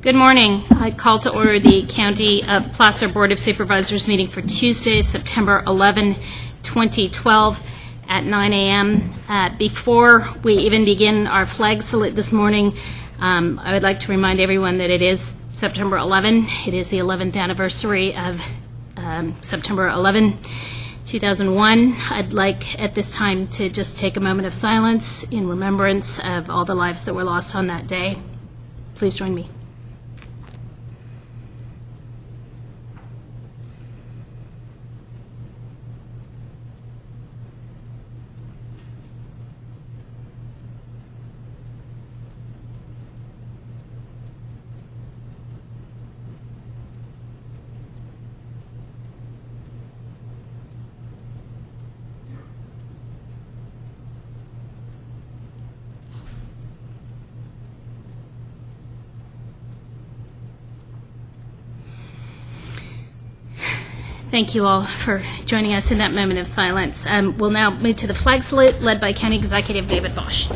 Good morning. I call to order the County of Placer Board of Supervisors meeting for Tuesday, September 11, 2012 at 9 a.m. Before we even begin our flag salute this morning, I would like to remind everyone that it is September 11. It is the 11th anniversary of September 11, 2001. I'd like at this time to just take a moment of silence in remembrance of all the lives that were lost on that day. Please join me. Thank you all for joining us in that moment of silence. We'll now move to the flag salute led by County Executive David Bosch.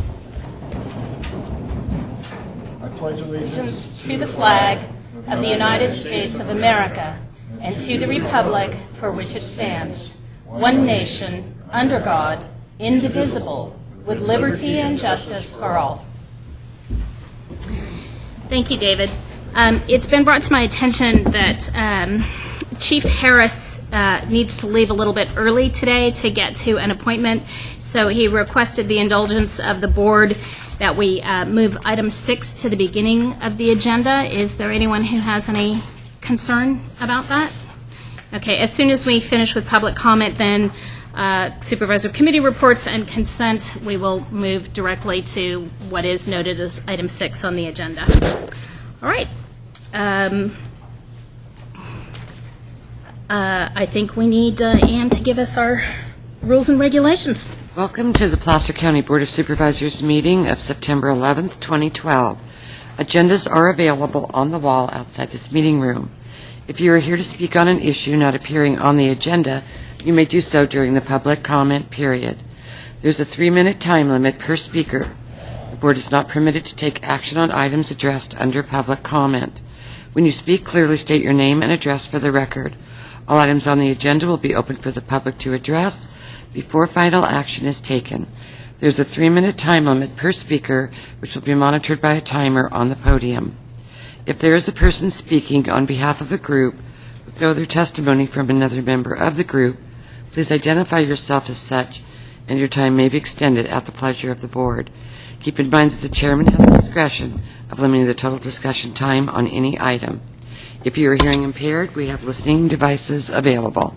I pledge allegiance To the flag of the United States of America and to the republic for which it stands, one nation, under God, indivisible, with liberty and justice for all. Thank you, David. It's been brought to my attention that Chief Harris needs to leave a little bit early today to get to an appointment, so he requested the indulgence of the board that we move item 6 to the beginning of the agenda. Is there anyone who has any concern about that? Okay, as soon as we finish with public comment, then supervisor committee reports and consent, we will move directly to what is noted as item 6 on the agenda. All right. I think we need Ann to give us our rules and regulations. Welcome to the Placer County Board of Supervisors meeting of September 11th, 2012. Agendas are available on the wall outside this meeting room. If you are here to speak on an issue not appearing on the agenda, you may do so during the public comment period. There's a 3-minute time limit per speaker. The board is not permitted to take action on items addressed under public comment. When you speak, clearly state your name and address for the record. All items on the agenda will be open for the public to address before final action is taken. There's a 3-minute time limit per speaker, which will be monitored by a timer on the podium. If there is a person speaking on behalf of a group with no other testimony from another member of the group, please identify yourself as such, and your time may be extended at the pleasure of the board. Keep in mind that the chairman has the discretion of limiting the total discussion time on any item. If you are hearing impaired, we have listening devices available.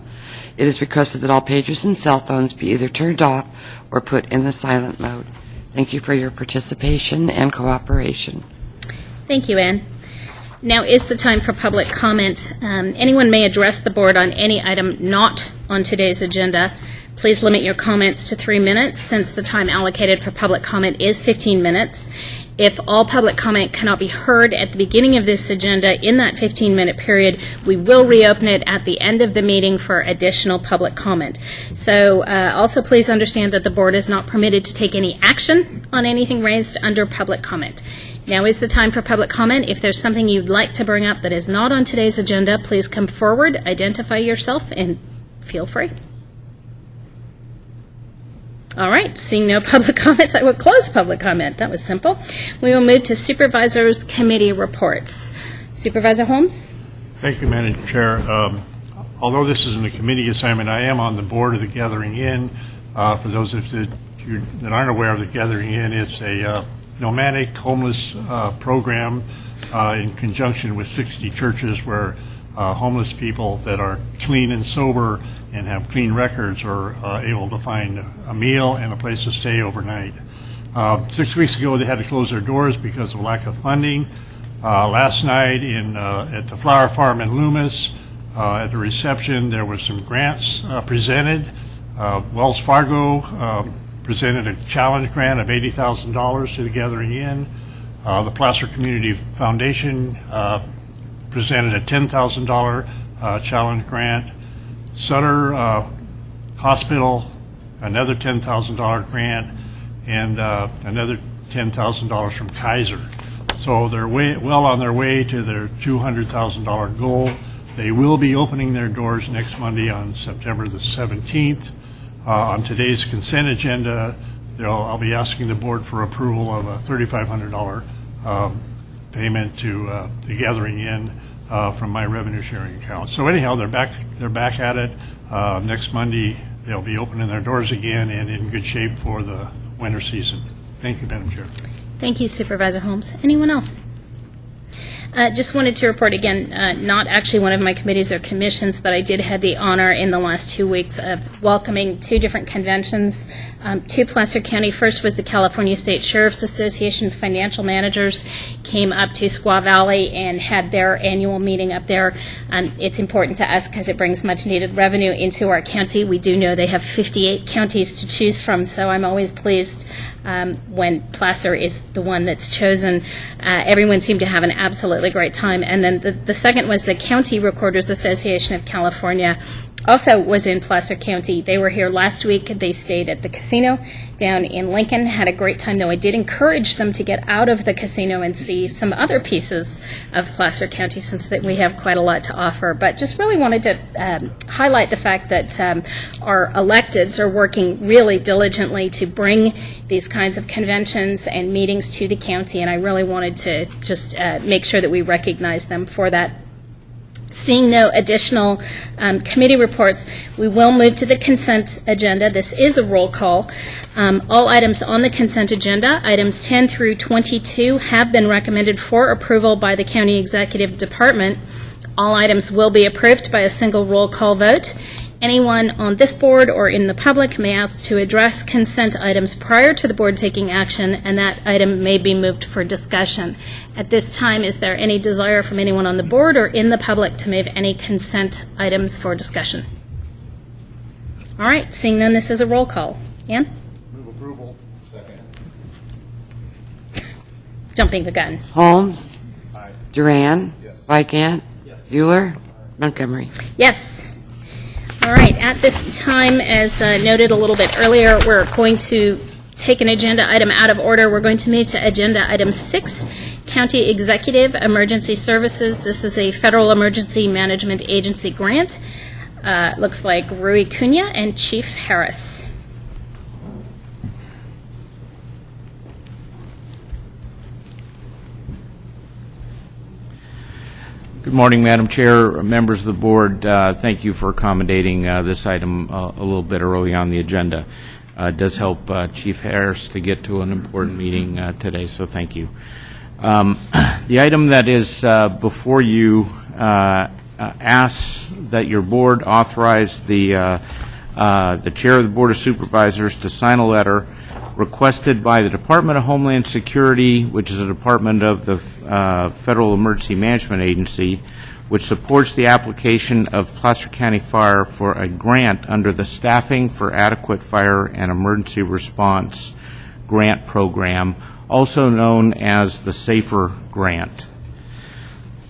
It is requested that all pagers and cell phones be either turned off or put in the silent mode. Thank you for your participation and cooperation. Thank you, Ann. Now is the time for public comment. Anyone may address the board on any item not on today's agenda. Please limit your comments to 3 minutes, since the time allocated for public comment is 15 minutes. If all public comment cannot be heard at the beginning of this agenda in that 15-minute period, we will reopen it at the end of the meeting for additional public comment. So also please understand that the board is not permitted to take any action on anything raised under public comment. Now is the time for public comment. If there's something you'd like to bring up that is not on today's agenda, please come forward, identify yourself, and feel free. All right, seeing no public comment, I will close public comment. That was simple. We will move to Supervisors Committee reports. Supervisor Holmes? Thank you, Madam Chair. Although this isn't a committee assignment, I am on the board of the Gathering Inn. For those of you that aren't aware of the Gathering Inn, it's a nomadic homeless program in conjunction with 60 churches where homeless people that are clean and sober and have clean records are able to find a meal and a place to stay overnight. 6 weeks ago, they had to close their doors because of lack of funding. Last night at the Flower Farm in Loomis, at the reception, there were some grants presented. Wells Fargo presented a challenge grant of $80,000 to the Gathering Inn. The Placer Community Foundation presented a $10,000 challenge grant. Sutter Hospital, another $10,000 grant, and another $10,000 from Kaiser. So they're well on their way to their $200,000 goal. They will be opening their doors next Monday on September the 17th. On today's consent agenda, I'll be asking the board for approval of a $3,500 payment to the Gathering Inn from my revenue sharing account. So anyhow, they're back at it. Next Monday, they'll be opening their doors again and in good shape for the winter season. Thank you, Madam Chair. Thank you, Supervisor Holmes. Anyone else? Just wanted to report again, not actually one of my committees or commissions, but I did have the honor in the last 2 weeks of welcoming 2 different conventions to Placer County. First was the California State Sheriff's Association financial managers came up to Squaw Valley and had their annual meeting up there. It's important to us because it brings much needed revenue into our county. We do know they have 58 counties to choose from, so I'm always pleased when Placer is the one that's chosen. Everyone seemed to have an absolutely great time. And then the second was the County Recorders Association of California, also was in Placer County. They were here last week. They stayed at the casino down in Lincoln, had a great time, though I did encourage them to get out of the casino and see some other pieces of Placer County since that we have quite a lot to offer. But just really wanted to highlight the fact that our electeds are working really diligently to bring these kinds of conventions and meetings to the county, and I really wanted to just make sure that we recognize them for that. Seeing no additional committee reports, we will move to the consent agenda. This is a roll call. All items on the consent agenda, items 10 through 22, have been recommended for approval by the County Executive Department. All items will be approved by a single roll call vote. Anyone on this board or in the public may ask to address consent items prior to the board taking action, and that item may be moved for discussion. At this time, is there any desire from anyone on the board or in the public to move any consent items for discussion? All right, seeing none, this is a roll call. Ann? Move approval. Second. Jumping the gun. Holmes? Aye. Duran? Yes. Weigand? Yes. Euler? Montgomery? Yes. All right, at this time, as noted a little bit earlier, we're going to take an agenda item out of order. We're going to move to agenda item 6, County Executive Emergency Services. This is a Federal Emergency Management Agency grant. Looks like Rui Cunha and Chief Harris. Good morning, Madam Chair, members of the board. Thank you for accommodating this item a little bit early on the agenda. It does help Chief Harris to get to an important meeting today, so thank you. The item that is before you asks that your board authorize the Chair of the Board of Supervisors to sign a letter requested by the Department of Homeland Security, which is a department of the Federal Emergency Management Agency, which supports the application of Placer County Fire for a grant under the Staffing for Adequate Fire and Emergency Response Grant Program, also known as the SAFER Grant.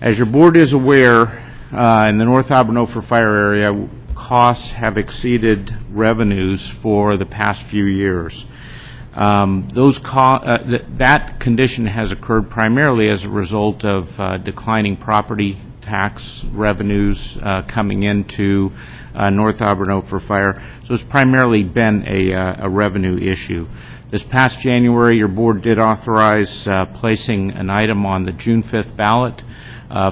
As your board is aware, in the North Auburn for Fire area, costs have exceeded revenues for the past few years. That condition has occurred primarily as a result of declining property tax revenues coming into North Auburn for Fire. So it's primarily been a revenue issue. This past January, your board did authorize placing an item on the June 5th ballot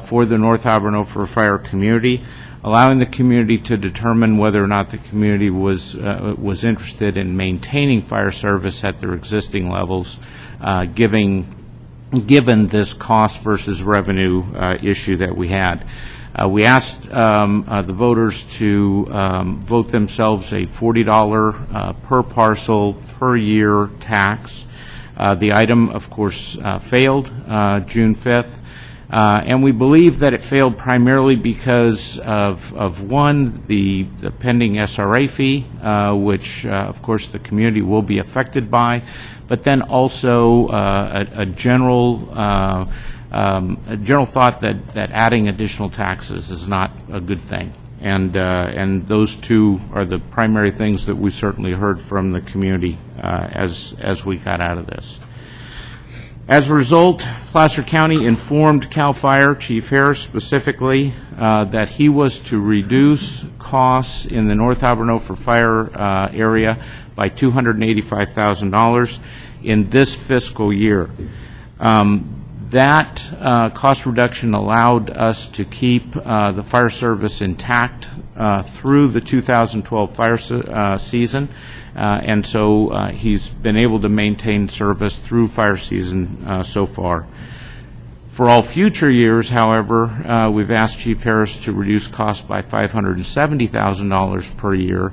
for the North Auburn for Fire community, allowing the community to determine whether or not the community was interested in maintaining fire service at their existing levels, given this cost versus revenue issue that we had. We asked the voters to vote themselves a $40 per parcel per year tax. The item, of course, failed June 5th. And we believe that it failed primarily because of one, the pending SRA fee, which, of course, the community will be affected by, but then also a general thought that adding additional taxes is not a good thing. And those two are the primary things that we certainly heard from the community as we got out of this. As a result, Placer County informed CAL FIRE, Chief Harris specifically, that he was to reduce costs in the North Auburn for Fire area by $285,000 in this fiscal year. That cost reduction allowed us to keep the fire service intact through the 2012 fire season, and so he's been able to maintain service through fire season so far. For all future years, however, we've asked Chief Harris to reduce costs by $570,000 per year,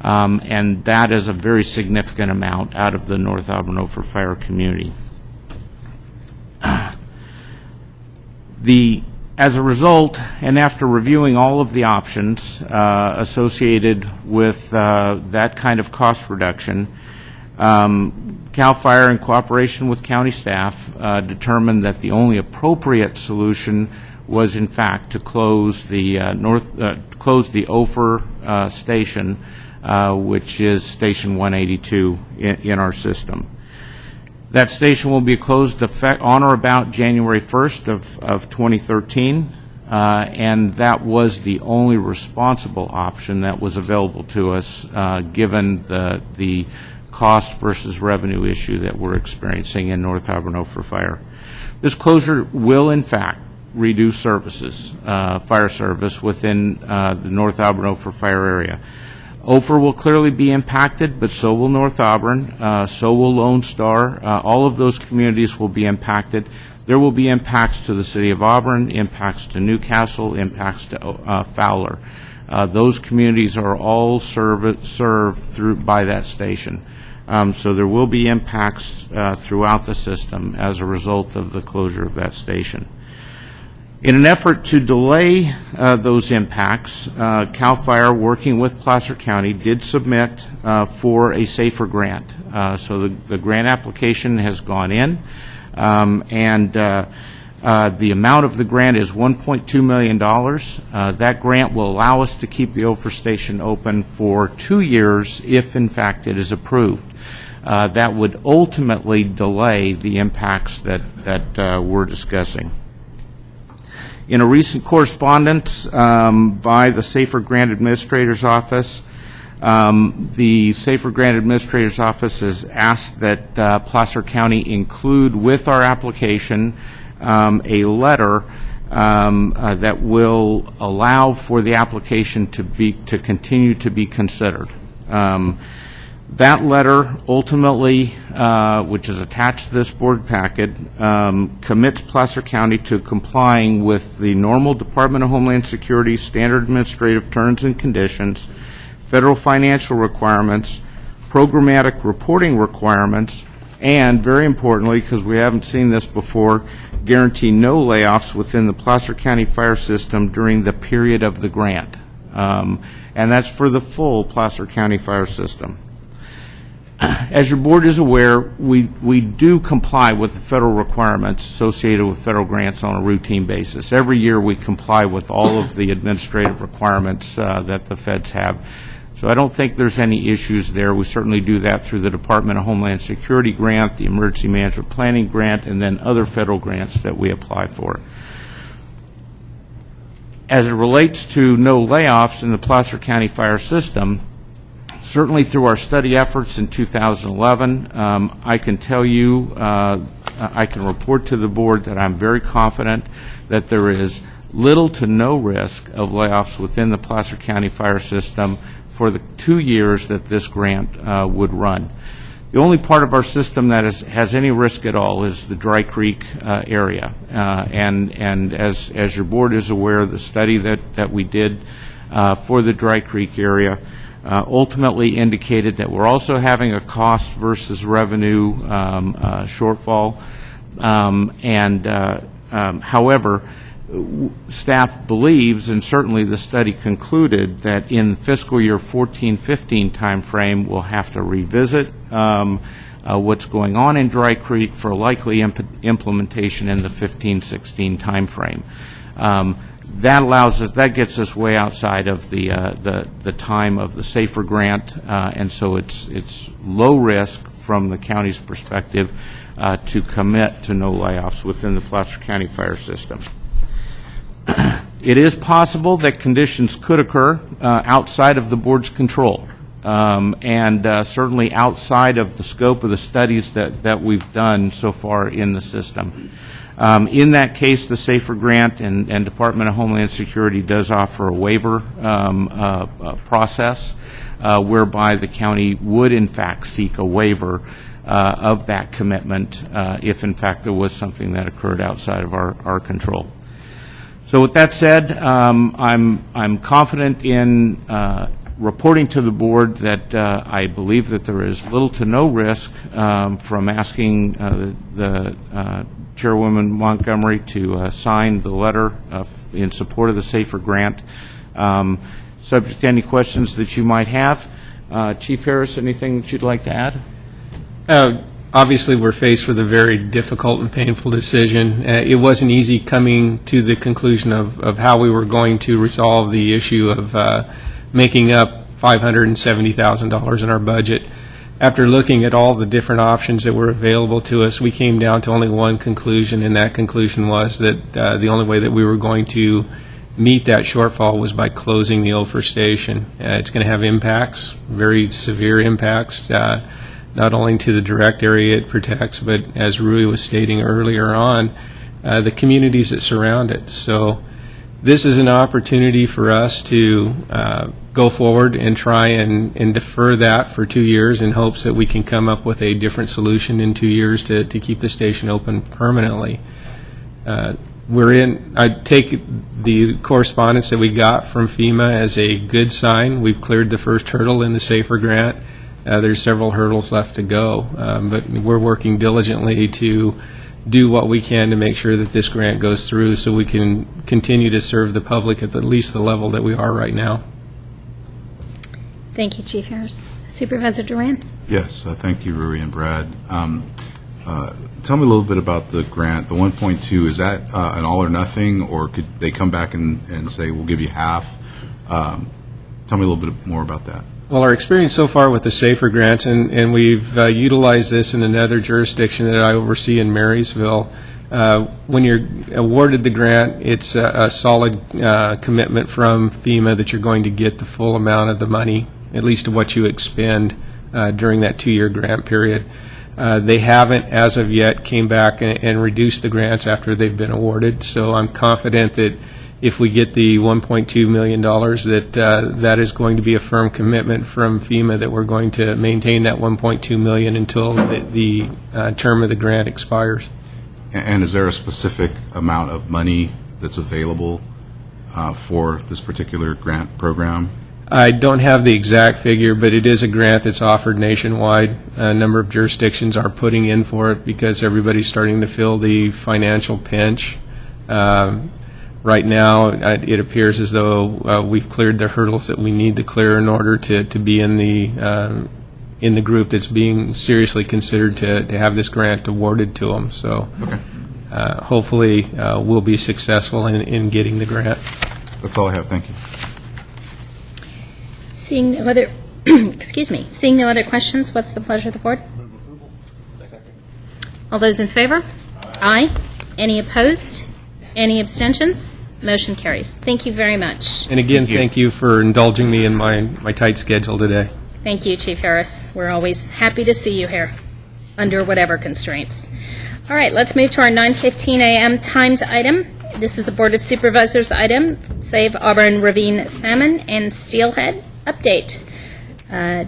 and that is a very significant amount out of the North Auburn for Fire community. As a result, and after reviewing all of the options associated with that kind of cost reduction, CAL FIRE, in cooperation with county staff, determined that the only appropriate solution was, in fact, to close the Ophir station, which is Station 182 in our system. That station will be closed on or about January 1st of 2013, and that was the only responsible option that was available to us given the cost versus revenue issue that we're experiencing in North Auburn for Fire. This closure will, in fact, reduce services, fire service within the North Auburn for Fire area. Ophir will clearly be impacted, but so will North Auburn, so will Lone Star. All of those communities will be impacted. There will be impacts to the city of Auburn, impacts to Newcastle, impacts to Fowler. Those communities are all served through by that station. So there will be impacts throughout the system as a result of the closure of that station. In an effort to delay those impacts, CAL FIRE, working with Placer County, did submit for a SAFER grant. So the grant application has gone in, and the amount of the grant is $1.2 million. That grant will allow us to keep the Ophir station open for 2 years if, in fact, it is approved. That would ultimately delay the impacts that we're discussing. In a recent correspondence by the SAFER Grant Administrator's Office, the SAFER Grant Administrator's Office has asked that Placer County include with our application a letter that will allow for the application to continue to be considered. That letter ultimately, which is attached to this board packet, commits Placer County to complying with the normal Department of Homeland Security standard administrative terms and conditions, federal financial requirements, programmatic reporting requirements, and, very importantly, because we haven't seen this before, guarantee no layoffs within the Placer County fire system during the period of the grant. And that's for the full Placer County fire system. As your board is aware, we do comply with the federal requirements associated with federal grants on a routine basis. Every year we comply with all of the administrative requirements that the feds have. So I don't think there's any issues there. We certainly do that through the Department of Homeland Security grant, the Emergency Management Planning grant, and then other federal grants that we apply for. As it relates to no layoffs in the Placer County fire system, certainly through our study efforts in 2011, I can tell you, I can report to the board that I'm very confident that there is little to no risk of layoffs within the Placer County fire system for the 2 years that this grant would run. The only part of our system that has any risk at all is the Dry Creek area. And as your board is aware, the study that we did for the Dry Creek area ultimately indicated that we're also having a cost versus revenue shortfall. However, staff believes, and certainly the study concluded, that in fiscal year 14-15 timeframe, we'll have to revisit what's going on in Dry Creek for likely implementation in the 15-16 timeframe. That allows us, that gets us way outside of the time of the SAFER grant, and so it's low risk from the county's perspective to commit to no layoffs within the Placer County fire system. It is possible that conditions could occur outside of the board's control, and certainly outside of the scope of the studies that we've done so far in the system. In that case, the SAFER grant and Department of Homeland Security does offer a waiver process whereby the county would in fact seek a waiver of that commitment if in fact there was something that occurred outside of our control. So with that said, I'm confident in reporting to the board that I believe that there is little to no risk from asking the Chairwoman Montgomery to sign the letter in support of the SAFER grant. Subject to any questions that you might have. Chief Harris, anything that you'd like to add? Obviously, we're faced with a very difficult and painful decision. It wasn't easy coming to the conclusion of how we were going to resolve the issue of making up $570,000 in our budget. After looking at all the different options that were available to us, we came down to only one conclusion, and that conclusion was that the only way that we were going to meet that shortfall was by closing the Ophir station. It's going to have impacts, very severe impacts, not only to the direct area it protects, but as Rui was stating earlier on, the communities that surround it. So this is an opportunity for us to go forward and try and defer that for 2 years in hopes that we can come up with a different solution in 2 years to keep the station open permanently. I take the correspondence that we got from FEMA as a good sign. We've cleared the first hurdle in the SAFER grant. There's several hurdles left to go, but we're working diligently to do what we can to make sure that this grant goes through so we can continue to serve the public at least the level that we are right now. Thank you, Chief Harris. Supervisor Duran? Yes, thank you, Rui and Brad. Tell me a little bit about the grant. The 1.2, is that an all or nothing, or could they come back and say, we'll give you half? Tell me a little bit more about that. Well, our experience so far with the SAFER grants, and we've utilized this in another jurisdiction that I oversee in Marysville, when you're awarded the grant, it's a solid commitment from FEMA that you're going to get the full amount of the money, at least to what you expend during that 2-year grant period. They haven't, as of yet, came back and reduced the grants after they've been awarded, so I'm confident that if we get the $1.2 million, that is going to be a firm commitment from FEMA that we're going to maintain that $1.2 million until the term of the grant expires. And is there a specific amount of money that's available for this particular grant program? I don't have the exact figure, but it is a grant that's offered nationwide. A number of jurisdictions are putting in for it because everybody's starting to feel the financial pinch. Right now, it appears as though we've cleared the hurdles that we need to clear in order to be in the group that's being seriously considered to have this grant awarded to them. So Okay. Hopefully we'll be successful in getting the grant. That's all I have. Thank you. Seeing no other, seeing no other questions, what's the pleasure of the board? All those in favor? Aye. Any opposed? Any abstentions? Motion carries. Thank you very much. And again, thank you for indulging me in my tight schedule today. Thank you, Chief Harris. We're always happy to see you here, under whatever constraints. All right, let's move to our 9:15 a.m. timed item. This is a Board of Supervisors item, Save Auburn, Ravine, Salmon, and Steelhead update.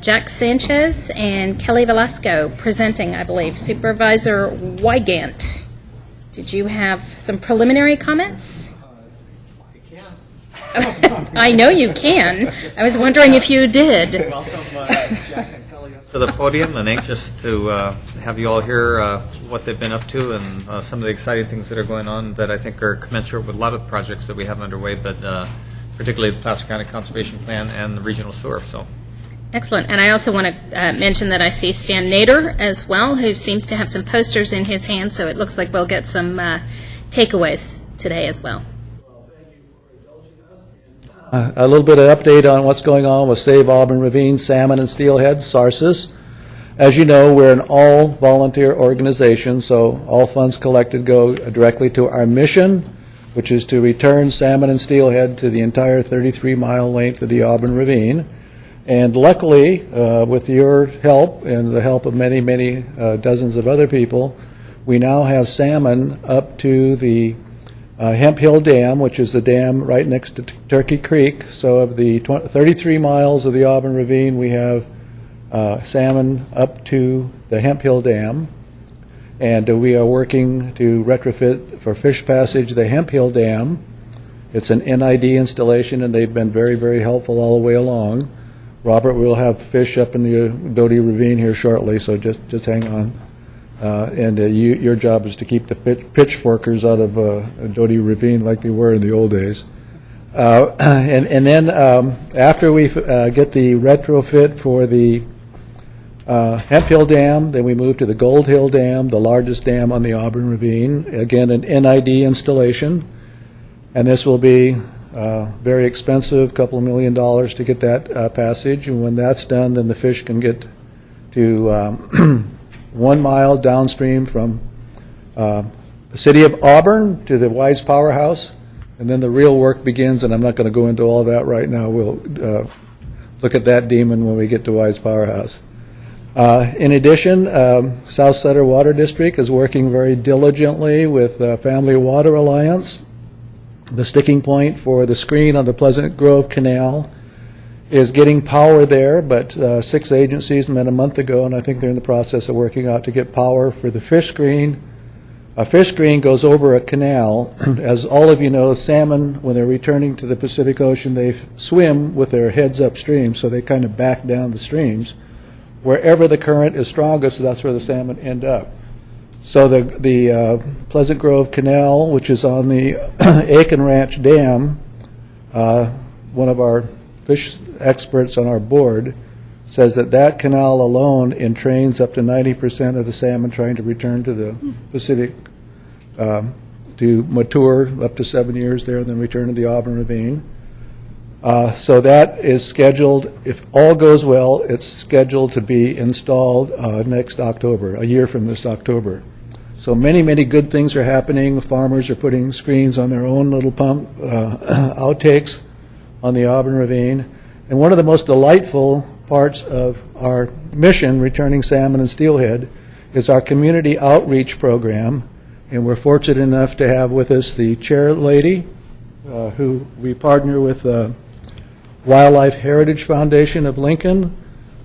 Jack Sanchez and Kelly Velasco presenting, I believe. Supervisor Wygant, did you have some preliminary comments? I know you can. I was wondering if you did. Welcome Jack and Kelly up to the podium, and anxious to have you all hear what they've been up to and some of the exciting things that are going on that I think are commensurate with a lot of projects that we have underway, but particularly the Placer County Conservation Plan and the regional sewer. So. Excellent. And I also want to mention that I see Stan Nader as well, who seems to have some posters in his hand, so it looks like we'll get some takeaways today as well. A little bit of update on what's going on with Save Auburn, Ravine, Salmon, and Steelhead, SARSIS. As you know, we're an all-volunteer organization, so all funds collected go directly to our mission, which is to return salmon and steelhead to the entire 33-mile length of the Auburn Ravine. And luckily, with your help and the help of many, many dozens of other people, we now have salmon up to the Hemp Hill Dam, which is the dam right next to Turkey Creek. So of the 33 miles of the Auburn Ravine, we have salmon up to the Hemp Hill Dam. And we are working to retrofit for fish passage the Hemp Hill Dam. It's an NID installation, and they've been very, very helpful all the way along. Robert, we'll have fish up in the Doty Ravine here shortly, so just hang on. Your job is to keep the pitchforkers out of Doty Ravine like they were in the old days. And then after we get the retrofit for the Hemp Hill Dam, then we move to the Gold Hill Dam, the largest dam on the Auburn Ravine. Again, an NID installation. And this will be very expensive, couple of $1 million to get that passage. And when that's done, then the fish can get to 1 mile downstream from the city of Auburn to the Wise Powerhouse. And then the real work begins, and I'm not going to go into all that right now. We'll look at that demon when we get to Wise Powerhouse. In addition, South Sutter Water District is working very diligently with Family Water Alliance. The sticking point for the screen on the Pleasant Grove Canal is getting power there, but 6 agencies met a month ago, and I think they're in the process of working out to get power for the fish screen. A fish screen goes over a canal. As all of you know, salmon, when they're returning to the Pacific Ocean, they swim with their heads upstream, so they kind of back down the streams. Wherever the current is strongest, that's where the salmon end up. So the Pleasant Grove Canal, which is on the Aiken Ranch Dam, one of our fish experts on our board says that canal alone entrains up to 90% of the salmon trying to return to the Pacific to mature up to 7 years there and then return to the Auburn Ravine. So that is scheduled, if all goes well, it's scheduled to be installed next October, a year from this October. So many, many good things are happening. Farmers are putting screens on their own little pump outtakes on the Auburn Ravine. And one of the most delightful parts of our mission, returning salmon and steelhead, is our community outreach program. And we're fortunate enough to have with us the chair lady, who we partner with Wildlife Heritage Foundation of Lincoln.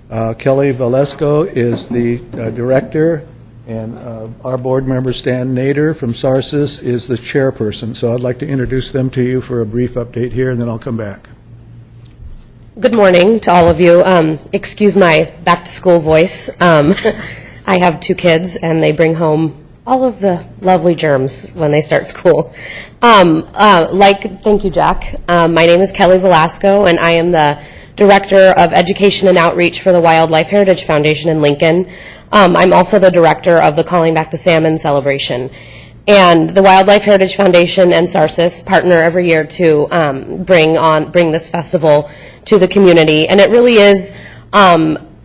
Kelly Valesco is the director, and our board member Stan Nader from SARCIS is the chairperson. So I'd like to introduce them to you for a brief update here, and then I'll come back. Good morning to all of you. Excuse my back-to-school voice. I have 2 kids, and they bring home all of the lovely germs when they start school. Thank you, Jack. My name is Kelly Velasco, and I am the Director of Education and Outreach for the Wildlife Heritage Foundation in Lincoln. I'm also the Director of the Calling Back the Salmon celebration. And the Wildlife Heritage Foundation and SARCIS partner every year to bring this festival to the community. And it really is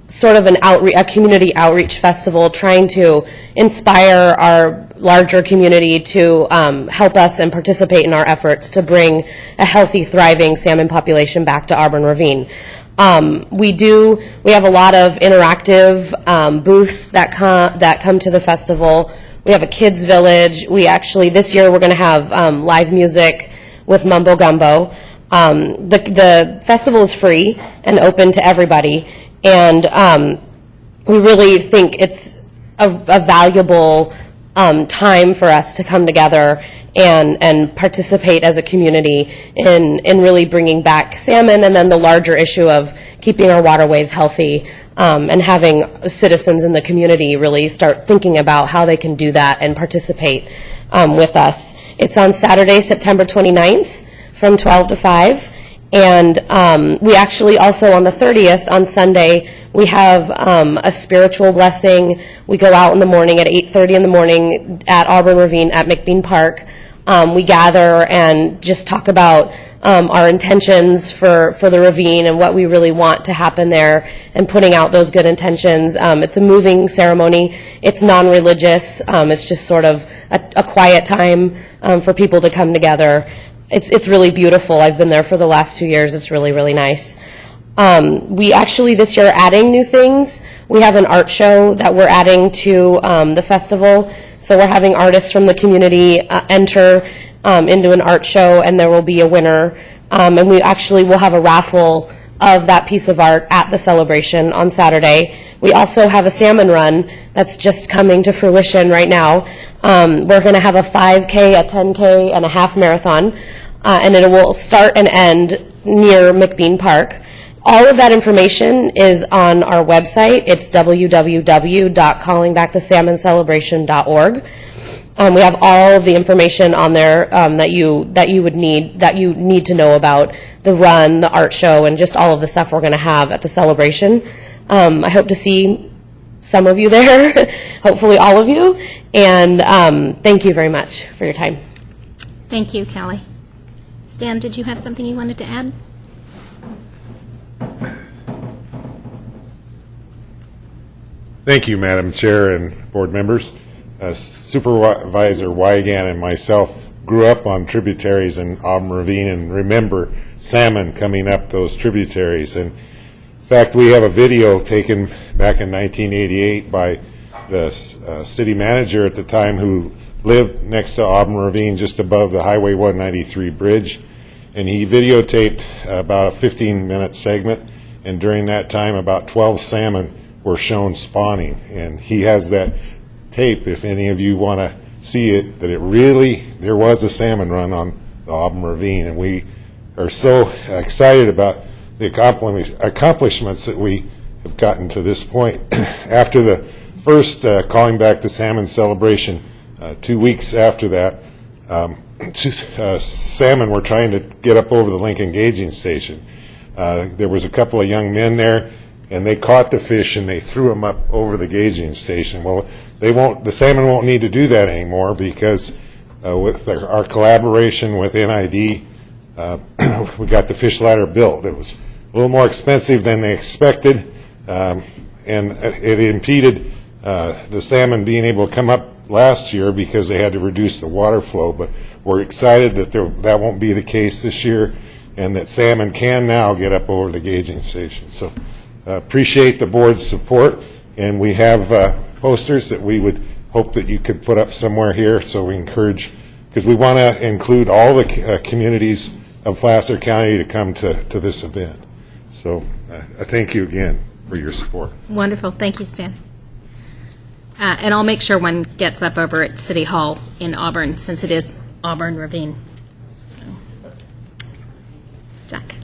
sort of a community outreach festival, trying to inspire our larger community to help us and participate in our efforts to bring a healthy, thriving salmon population back to Auburn Ravine. We have a lot of interactive booths that come to the festival. We have a kids village. This year we're going to have live music with Mumbo Gumbo. The festival is free and open to everybody, and we really think it's a valuable time for us to come together and participate as a community in really bringing back salmon, and then the larger issue of keeping our waterways healthy, and having citizens in the community really start thinking about how they can do that and participate with us. It's on Saturday, September 29th from 12 to 5. And we actually also on the 30th, on Sunday, we have a spiritual blessing. We go out in the morning at 8:30 in the morning at Auburn Ravine at McBean Park we gather and just talk about our intentions for the ravine and what we really want to happen there, and putting out those good intentions. It's a moving ceremony. It's non-religious. It's just sort of a quiet time for people to come together. It's really beautiful. I've been there for the last 2 years. It's really, really nice. We actually this year are adding new things. We have an art show that we're adding to the festival. So we're having artists from the community enter into an art show, and there will be a winner. And we actually will have a raffle of that piece of art at the celebration on Saturday. We also have a salmon run that's just coming to fruition right now. We're going to have a 5K, a 10K, and a half marathon, and it will start and end near McBean Park. All of that information is on our website. It's www.callingbackthesalmoncelebration.org. We have all of the information on there that you need to know about the run, the art show, and just all of the stuff we're going to have at the celebration. I hope to see some of you there, hopefully all of you, and thank you very much for your time. Thank you, Kelly. Stan, did you have something you wanted to add? Thank you, Madam Chair and board members. Supervisor Wygant and myself grew up on tributaries in Auburn Ravine and remember salmon coming up those tributaries. And in fact, we have a video taken back in 1988 by the city manager at the time who lived next to Auburn Ravine just above the Highway 193 bridge. And he videotaped about a 15-minute segment. And during that time, about 12 salmon were shown spawning. And he has that tape, if any of you want to see it, that there was a salmon run on the Auburn Ravine. And we are so excited about the accomplishments that we have gotten to this point. After the first Calling Back the Salmon celebration, 2 weeks after that, salmon were trying to get up over the Lincoln Gauging Station. There was a couple of young men there, and they caught the fish and they threw them up over the gauging station. Well, the salmon won't need to do that anymore because with our collaboration with NID, we got the fish ladder built. It was a little more expensive than they expected, and it impeded the salmon being able to come up last year because they had to reduce the water flow. But we're excited that that won't be the case this year, and that salmon can now get up over the gauging station. So appreciate the board's support, and we have posters that we would hope that you could put up somewhere here, so we encourage, because we want to include all the communities of Placer County to come to this event. So I thank you again for your support. Wonderful. Thank you, Stan. And I'll make sure one gets up over at City Hall in Auburn, since it is Auburn Ravine. So, Jack.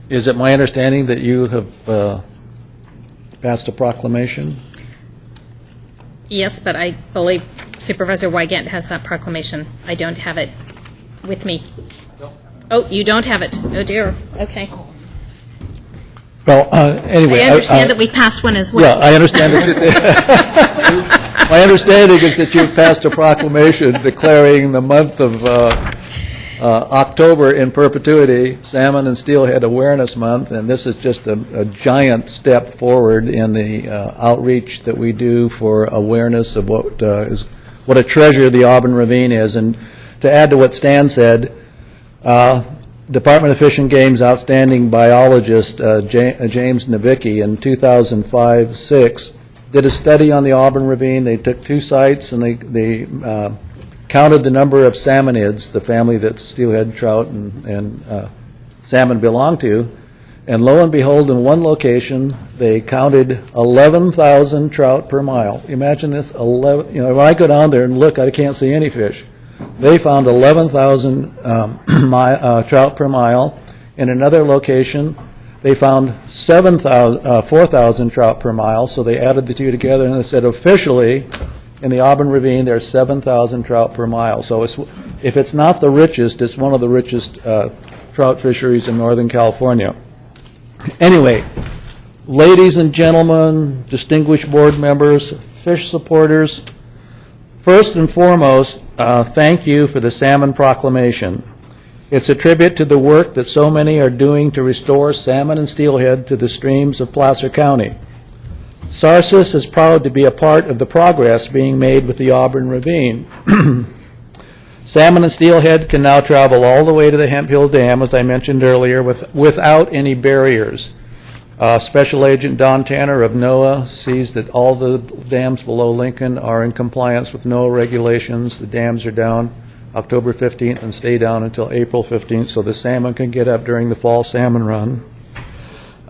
Is it my understanding that you have passed a proclamation? Yes, but I believe Supervisor Wygant has that proclamation. I don't have it with me. Oh, you don't have it. Oh, dear. Okay. Well, anyway. I understand that we passed one as well. Yeah, I understand that. My understanding is that you've passed a proclamation declaring the month of October in perpetuity Salmon and Steelhead Awareness Month, and this is just a giant step forward in the outreach that we do for awareness of what a treasure the Auburn Ravine is. And to add to what Stan said, Department of Fish and Game's outstanding biologist, James Nowicki, in 2005-06, did a study on the Auburn Ravine. They took 2 sites, and they counted the number of salmonids, the family that steelhead trout and salmon belong to, and lo and behold, in one location, they counted 11,000 trout per mile. Imagine this, 11, when I go down there and look, I can't see any fish. They found 11,000 trout per mile. In another location, they found 4,000 trout per mile, so they added the two together, and they said officially, in the Auburn Ravine, there's 7,000 trout per mile. So if it's not the richest, it's one of the richest trout fisheries in Northern California. Anyway, ladies and gentlemen, distinguished board members, fish supporters, first and foremost, thank you for the Salmon Proclamation. It's a tribute to the work that so many are doing to restore salmon and steelhead to the streams of Placer County. Sarsis is proud to be a part of the progress being made with the Auburn Ravine. Salmon and steelhead can now travel all the way to the Hemp Hill Dam, as I mentioned earlier, without any barriers. Special Agent Don Tanner of NOAA sees that all the dams below Lincoln are in compliance with NOAA regulations. The dams are down October 15th and stay down until April 15th, so the salmon can get up during the fall salmon run.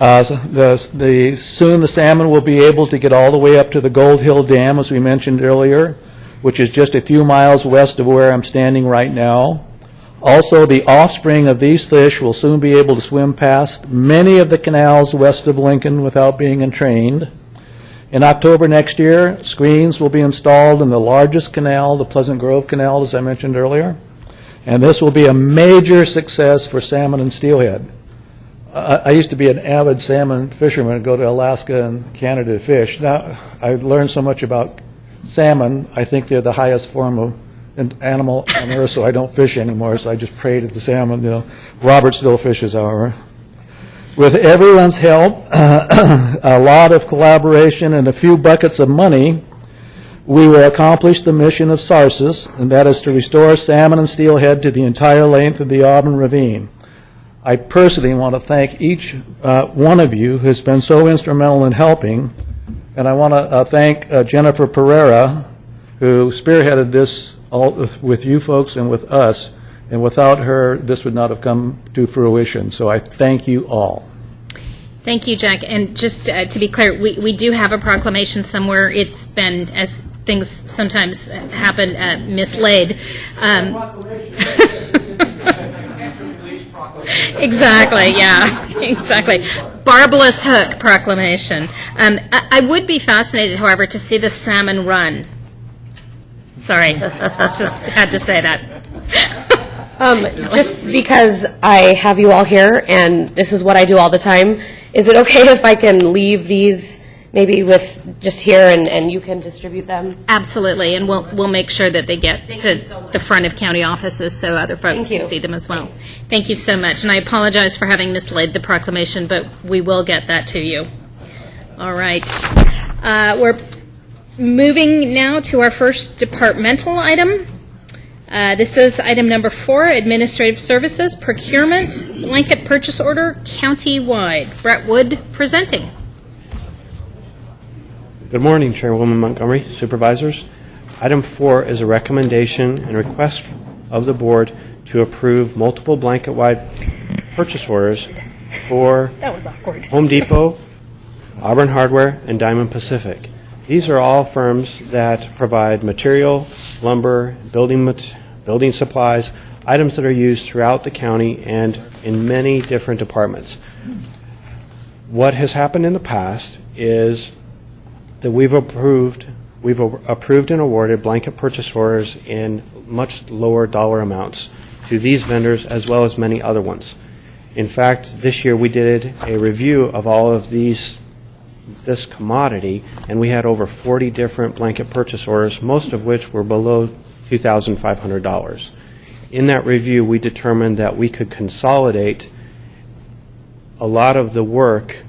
Soon the salmon will be able to get all the way up to the Gold Hill Dam, as we mentioned earlier, which is just a few miles west of where I'm standing right now. Also, the offspring of these fish will soon be able to swim past many of the canals west of Lincoln without being entrained. In October next year, screens will be installed in the largest canal, the Pleasant Grove Canal, as I mentioned earlier, and this will be a major success for salmon and steelhead. I used to be an avid salmon fisherman and go to Alaska and Canada to fish. Now, I've learned so much about salmon. I think they're the highest form of an animal on earth, so I don't fish anymore, so I just pray to the salmon. You know, Robert still fishes, however. With everyone's help, a lot of collaboration, and a few buckets of money, we will accomplish the mission of Sarsis, and that is to restore salmon and steelhead to the entire length of the Auburn Ravine. I personally want to thank each one of you who has been so instrumental in helping, and I want to thank Jennifer Pereira, who spearheaded this all with you folks and with us, and without her, this would not have come to fruition. So I thank you all. Thank you, Jack. And just to be clear, we do have a proclamation somewhere. It's been, as things sometimes happen, mislaid. Exactly, yeah, exactly. Barbless hook proclamation. I would be fascinated, however, to see the salmon run. Sorry, just had to say that. Just because I have you all here, and this is what I do all the time, is it okay if I can leave these maybe with just here and you can distribute them? Absolutely, and we'll make sure that they get to the front of county offices so other folks can see them as well. Thank you so much, and I apologize for having mislaid the proclamation, but we will get that to you. All right. We're moving now to our first departmental item. This is item number 4, Administrative Services, Procurement, Blanket Purchase Order, County-wide. Brett Wood presenting. Good morning, Chairwoman Montgomery, Supervisors. Item 4 is a recommendation and request of the Board to approve multiple blanket-wide purchase orders for Home Depot, Auburn Hardware, and Diamond Pacific. These are all firms that provide material, lumber, building supplies, items that are used throughout the county and in many different departments. What has happened in the past is that we've approved and awarded blanket purchase orders in much lower dollar amounts to these vendors as well as many other ones. In fact, this year we did a review of all of this commodity, and we had over 40 different blanket purchase orders, most of which were below $2,500. In that review, we determined that we could consolidate a lot of the work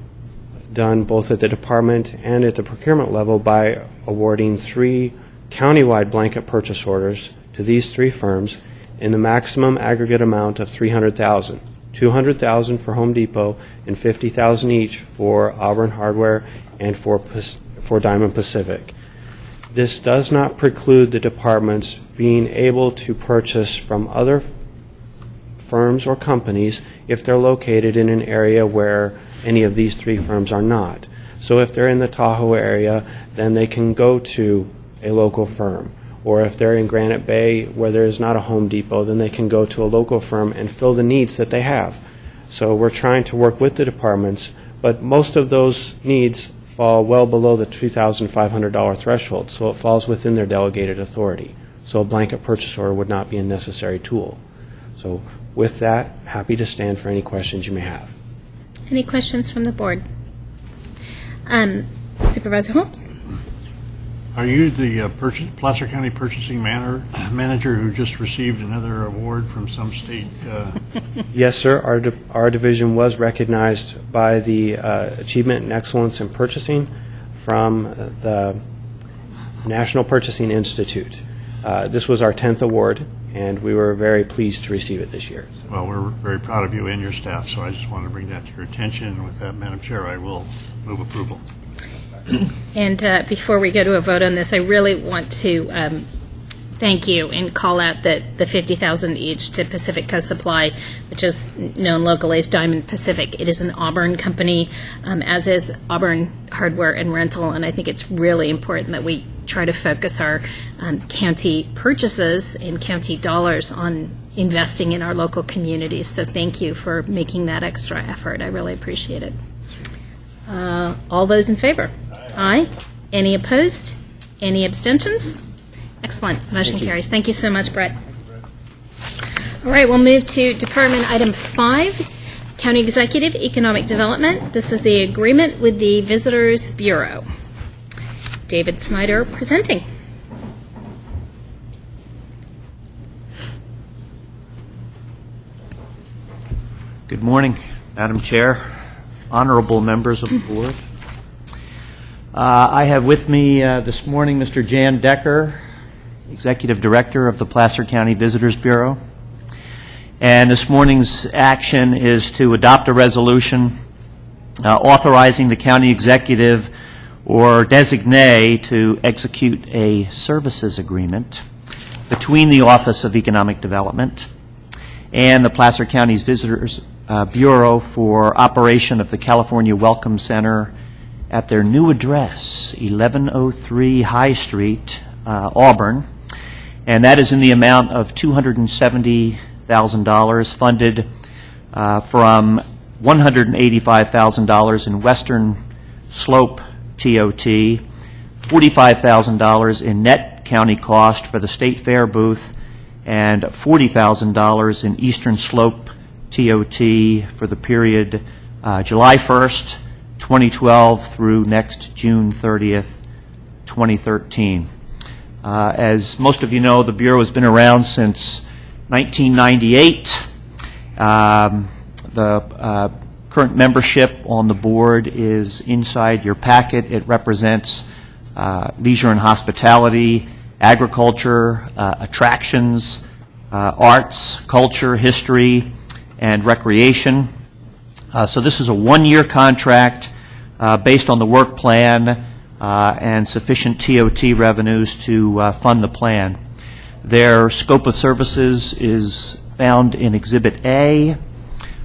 done both at the department and at the procurement level by awarding 3 countywide blanket purchase orders to these 3 firms in the maximum aggregate amount of $300,000. $200,000 for Home Depot and $50,000 each for Auburn Hardware and for Diamond Pacific. This does not preclude the departments being able to purchase from other firms or companies if they're located in an area where any of these 3 firms are not. So if they're in the Tahoe area, then they can go to a local firm. Or if they're in Granite Bay where there is not a Home Depot, then they can go to a local firm and fill the needs that they have. So we're trying to work with the departments, but most of those needs fall well below the $2,500 threshold, so it falls within their delegated authority. So a blanket purchase order would not be a necessary tool. So with that, happy to stand for any questions you may have. Any questions from the board? Supervisor Holmes? Are you the Placer County Purchasing Manager who just received another award from some state? Yes, sir. Our division was recognized by the Achievement and Excellence in Purchasing from the National Purchasing Institute. This was our 10th award, and we were very pleased to receive it this year. Well, we're very proud of you and your staff, so I just wanted to bring that to your attention. And with that, Madam Chair, I will move approval. And before we go to a vote on this, I really want to thank you and call out the $50,000 each to Pacific Coast Supply, which is known locally as Diamond Pacific. It is an Auburn company, as is Auburn Hardware and Rental, and I think it's really important that we try to focus our county purchases and county dollars on investing in our local communities. So thank you for making that extra effort. I really appreciate it. All those in favor? Aye. Any opposed? Any abstentions? Excellent. Motion carries. Thank you so much, Brett. All right, we'll move to Department Item 5, County Executive Economic Development. This is the agreement with the Visitors Bureau. David Snyder presenting. Good morning, Madam Chair, honorable members of the board. I have with me this morning Mr. Jan Decker, Executive Director of the Placer County Visitors Bureau. And this morning's action is to adopt a resolution authorizing the county executive or designee to execute a services agreement between the Office of Economic Development and the Placer County's Visitors Bureau for operation of the California Welcome Center at their new address, 1103 High Street, Auburn, and that is in the amount of $270,000 funded from $185,000 in Western Slope TOT, $45,000 in net county cost for the State Fair booth, and $40,000 in Eastern Slope TOT for the period July 1st, 2012 through next June 30th, 2013. As most of you know, the Bureau has been around since 1998. The current membership on the board is inside your packet. It represents leisure and hospitality, agriculture, attractions, arts, culture, history, and recreation. So this is a one-year contract based on the work plan and sufficient TOT revenues to fund the plan. Their scope of services is found in Exhibit A.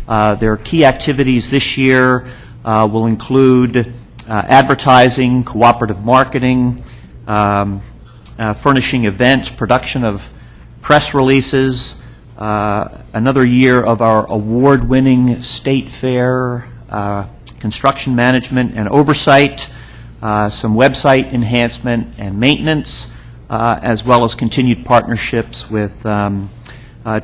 Their key activities this year will include advertising, cooperative marketing, furnishing events, production of press releases, another year of our award-winning State Fair construction management and oversight, some website enhancement and maintenance, as well as continued partnerships with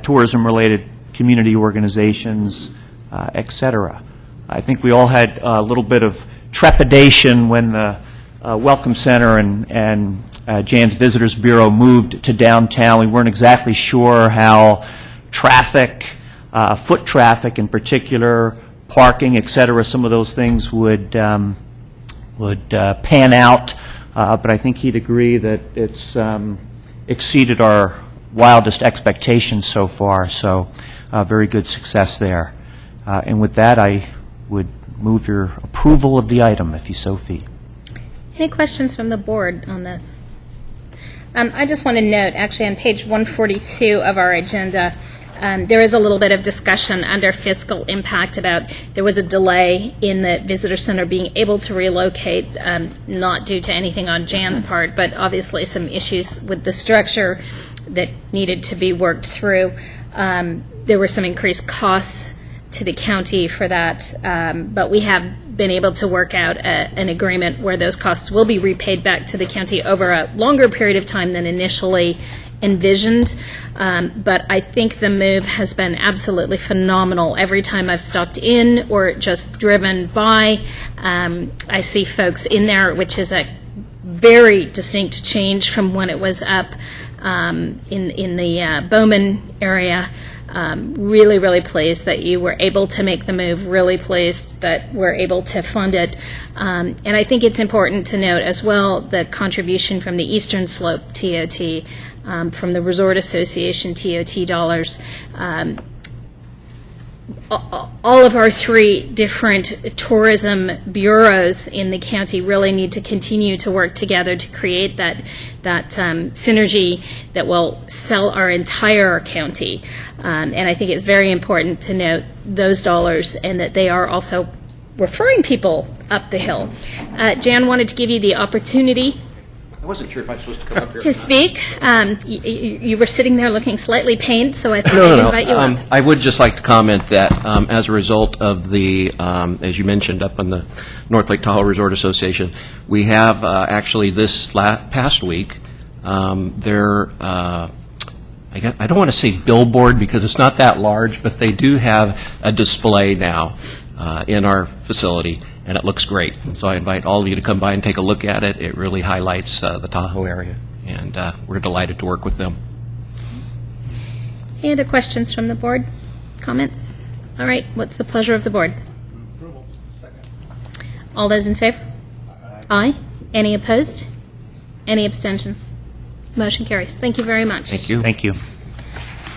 tourism-related community organizations, et cetera. I think we all had a little bit of trepidation when the Welcome Center and Jan's Visitors Bureau moved to downtown. We weren't exactly sure how traffic, foot traffic in particular, parking, et cetera, some of those things would pan out, but I think he'd agree that it's exceeded our wildest expectations so far, so very good success there. And with that, I would move your approval of the item, if you so feel. Any questions from the board on this? I just want to note, actually, on page 142 of our agenda, there is a little bit of discussion under fiscal impact about there was a delay in the visitor center being able to relocate, not due to anything on Jan's part, but obviously some issues with the structure that needed to be worked through. There were some increased costs to the county for that, but we have been able to work out an agreement where those costs will be repaid back to the county over a longer period of time than initially envisioned. But I think the move has been absolutely phenomenal. Every time I've stopped in or just driven by, I see folks in there, which is a very distinct change from when it was up in the Bowman area. Really, really pleased that you were able to make the move, really pleased that we're able to fund it. And I think it's important to note as well the contribution from the Eastern Slope TOT, from the Resort Association TOT dollars. All of our 3 different tourism bureaus in the county really need to continue to work together to create that synergy that will sell our entire county. And I think it's very important to note those dollars and that they are also referring people up the hill. Jan wanted to give you the opportunity I wasn't sure if I'm supposed to come up here. to speak. You were sitting there looking slightly pained, so I thought I'd invite you up. I would just like to comment that as a result of the, as you mentioned, up on the North Lake Tahoe Resort Association, we have actually this past week, I don't want to say billboard because it's not that large, but they do have a display now in our facility, and it looks great. So I invite all of you to come by and take a look at it. It really highlights the Tahoe area, and we're delighted to work with them. Any other questions from the board? Comments? All right, what's the pleasure of the board? All those in favor? Aye. Any opposed? Any abstentions? Motion carries. Thank you very much. Thank you. Thank you.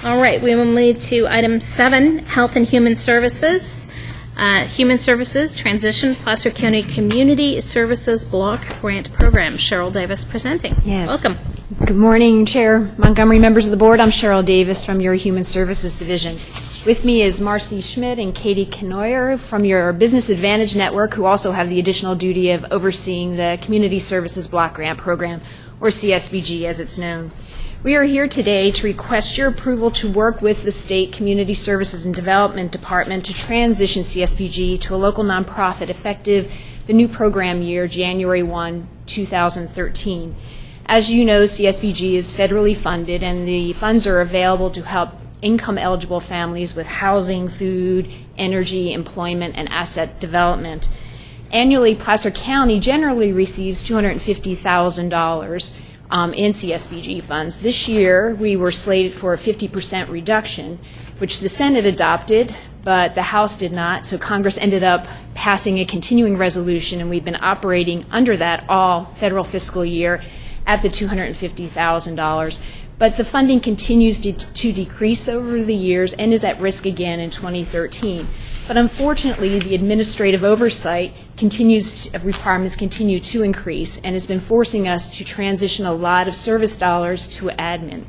All right, we will move to item 7, Health and Human Services. Human Services Transition Placer County Community Services Block Grant Program. Cheryl Davis presenting. Yes. Welcome. Good morning, Chair Montgomery, members of the board. I'm Cheryl Davis from your Human Services Division. With me is Marcy Schmidt and Katie Kenoyer from your Business Advantage Network, who also have the additional duty of overseeing the Community Services Block Grant Program, or CSBG as it's known. We are here today to request your approval to work with the State Community Services and Development Department to transition CSBG to a local nonprofit effective the new program year, January 1, 2013. As you know, CSBG is federally funded, and the funds are available to help income-eligible families with housing, food, energy, employment, and asset development. Annually, Placer County generally receives $250,000 in CSBG funds. This year, we were slated for a 50% reduction, which the Senate adopted, but the House did not, so Congress ended up passing a continuing resolution, and we've been operating under that all federal fiscal year at the $250,000. But the funding continues to decrease over the years and is at risk again in 2013. But unfortunately, the administrative oversight requirements continue to increase and has been forcing us to transition a lot of service dollars to admin.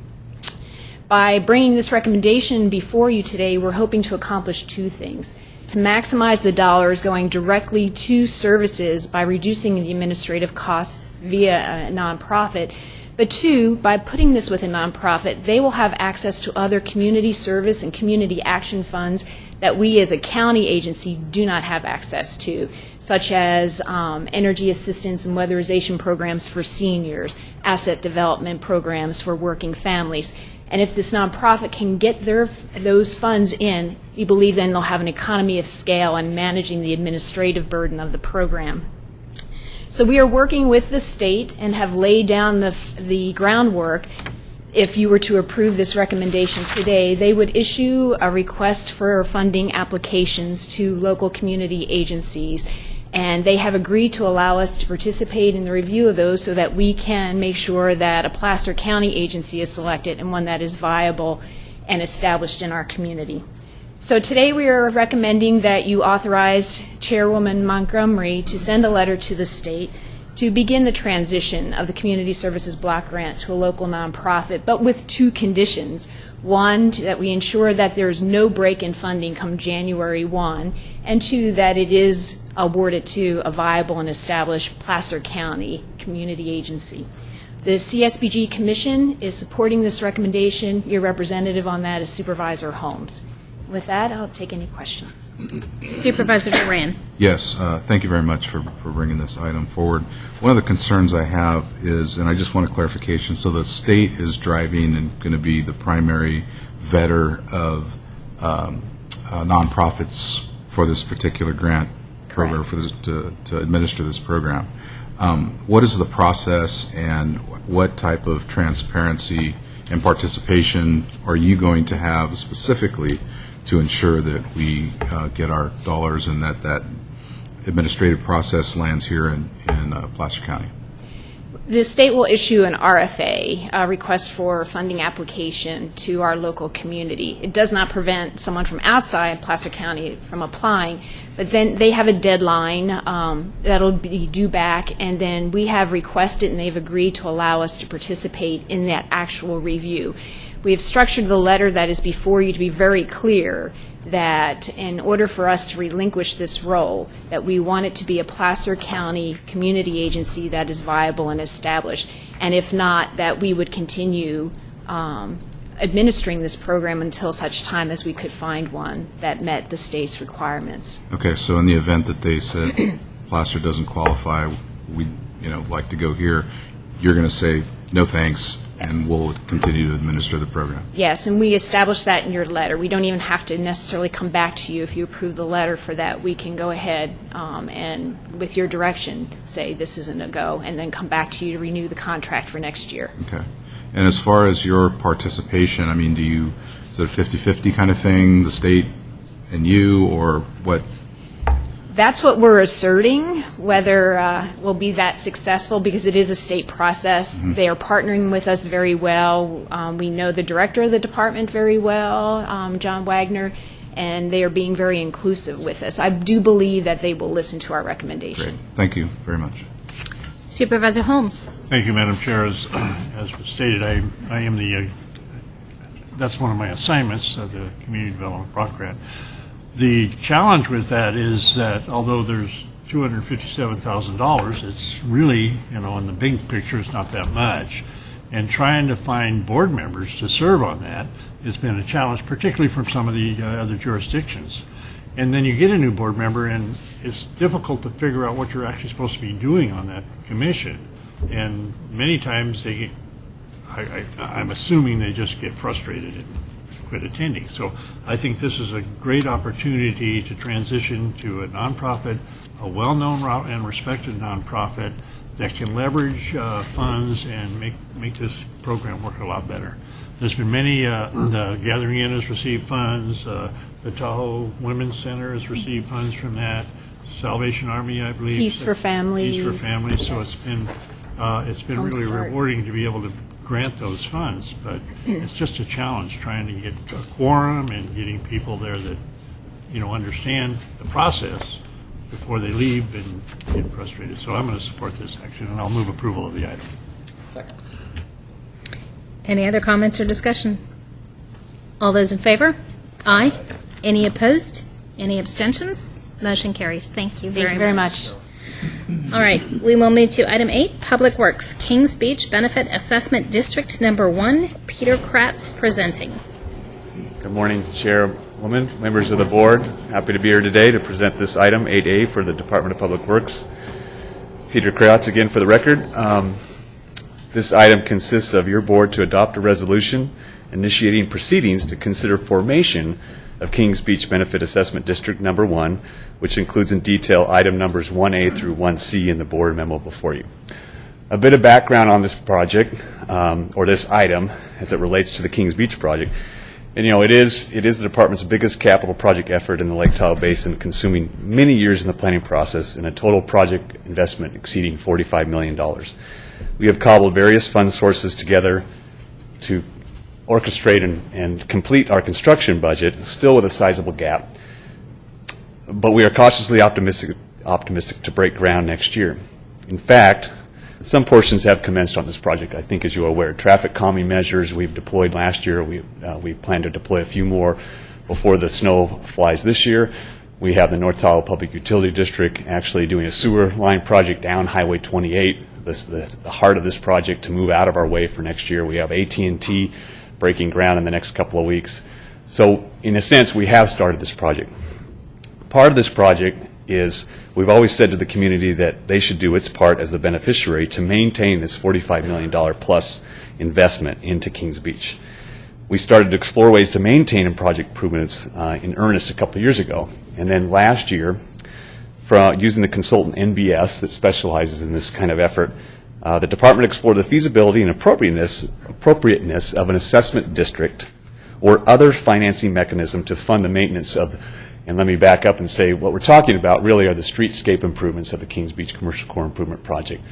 By bringing this recommendation before you today, we're hoping to accomplish 2 things. To maximize the dollars going directly to services by reducing the administrative costs via a nonprofit, but 2, by putting this with a nonprofit, they will have access to other community service and community action funds that we as a county agency do not have access to, such as energy assistance and weatherization programs for seniors, asset development programs for working families. And if this nonprofit can get those funds in, we believe then they'll have an economy of scale in managing the administrative burden of the program. So we are working with the state and have laid down the groundwork. If you were to approve this recommendation today, they would issue a request for funding applications to local community agencies, and they have agreed to allow us to participate in the review of those so that we can make sure that a Placer County agency is selected and one that is viable and established in our community. So today we are recommending that you authorize Chairwoman Montgomery to send a letter to the state to begin the transition of the Community Services Block Grant to a local nonprofit, but with 2 conditions. 1, that we ensure that there is no break in funding come January 1, and 2, that it is awarded to a viable and established Placer County community agency. The CSBG Commission is supporting this recommendation. Your representative on that is Supervisor Holmes. With that, I'll take any questions. Supervisor Duran. Yes, thank you very much for bringing this item forward. One of the concerns I have is, and I just want a clarification, so the state is driving and going to be the primary vetter of nonprofits for this particular grant program, to administer this program. What is the process, and what type of transparency and participation are you going to have specifically to ensure that we get our dollars and that administrative process lands here in Placer County? The state will issue an RFA, a request for funding application, to our local community. It does not prevent someone from outside Placer County from applying, but then they have a deadline that'll be due back, and then we have requested and they've agreed to allow us to participate in that actual review. We have structured the letter that is before you to be very clear that in order for us to relinquish this role, that we want it to be a Placer County community agency that is viable and established, and if not, that we would continue administering this program until such time as we could find one that met the state's requirements. Okay, so in the event that they said Placer doesn't qualify, we'd like to go here, you're going to say no thanks, Yes. and we'll continue to administer the program. Yes, and we established that in your letter. We don't even have to necessarily come back to you if you approve the letter for that. We can go ahead and, with your direction, say this isn't a go, and then come back to you to renew the contract for next year. Okay. And as far as your participation, I mean, is it a 50-50 kind of thing, the state and you, or what? That's what we're asserting, whether we'll be that successful, because it is a state process. Mm-hmm. They are partnering with us very well. We know the director of the department very well, John Wagner, and they are being very inclusive with us. I do believe that they will listen to our recommendation. Great. Thank you very much. Supervisor Holmes. Thank you, Madam Chair. As was stated, I am that's one of my assignments, the Community Development Block Grant. The challenge with that is that although there's $257,000, it's really, in the big picture, it's not that much. And trying to find board members to serve on that has been a challenge, particularly from some of the other jurisdictions. And then you get a new board member, and it's difficult to figure out what you're actually supposed to be doing on that commission. And many times I'm assuming they just get frustrated and quit attending. So I think this is a great opportunity to transition to a nonprofit, a well-known and respected nonprofit that can leverage funds and make this program work a lot better. There's been many, the Gathering Inn has received funds, the Tahoe Women's Center has received funds from that, Salvation Army, I believe. Peace for Families. Peace for Families. Yes. So it's been Home really Start. rewarding to be able to grant those funds, but it's just a challenge trying to get a quorum and getting people there that, understand the process before they leave and get frustrated. So I'm going to support this action, and I'll move approval of the item. Second. Any other comments or discussion? All those in favor? Aye. Any opposed? Any abstentions? Motion carries. Thank you Thank you very much. All right, we will move to item 8, Public Works, Kings Beach Benefit Assessment District Number 1. Peter Kratz presenting. Good morning, Chairwoman, members of the board. Happy to be here today to present this item, 8A, for the Department of Public Works. Peter Kratz again for the record. This item consists of your board to adopt a resolution initiating proceedings to consider formation of Kings Beach Benefit Assessment District Number 1, which includes in detail item numbers 1A through 1C in the board memo before you. A bit of background on this project, or this item, as it relates to the Kings Beach project. And, it is the department's biggest capital project effort in the Lake Tahoe Basin, consuming many years in the planning process and a total project investment exceeding $45 million. We have cobbled various fund sources together to orchestrate and complete our construction budget, still with a sizable gap. But we are cautiously optimistic to break ground next year. In fact, some portions have commenced on this project, I think, as you are aware. Traffic calming measures we've deployed last year. We plan to deploy a few more before the snow flies this year. We have the North Tawa Public Utility District actually doing a sewer line project down Highway 28, the heart of this project, to move out of our way for next year. We have AT&T breaking ground in the next couple of weeks. So, in a sense, we have started this project. Part of this project is we've always said to the community that they should do its part as the beneficiary to maintain this $45 million plus investment into Kings Beach. We started to explore ways to maintain project improvements in earnest a couple of years ago. And then last year, using the consultant NBS that specializes in this kind of effort. The department explored the feasibility and appropriateness of an assessment district or other financing mechanism to fund the maintenance of, and let me back up and say what we're talking about really are the streetscape improvements of the Kings Beach Commercial Core Improvement Project.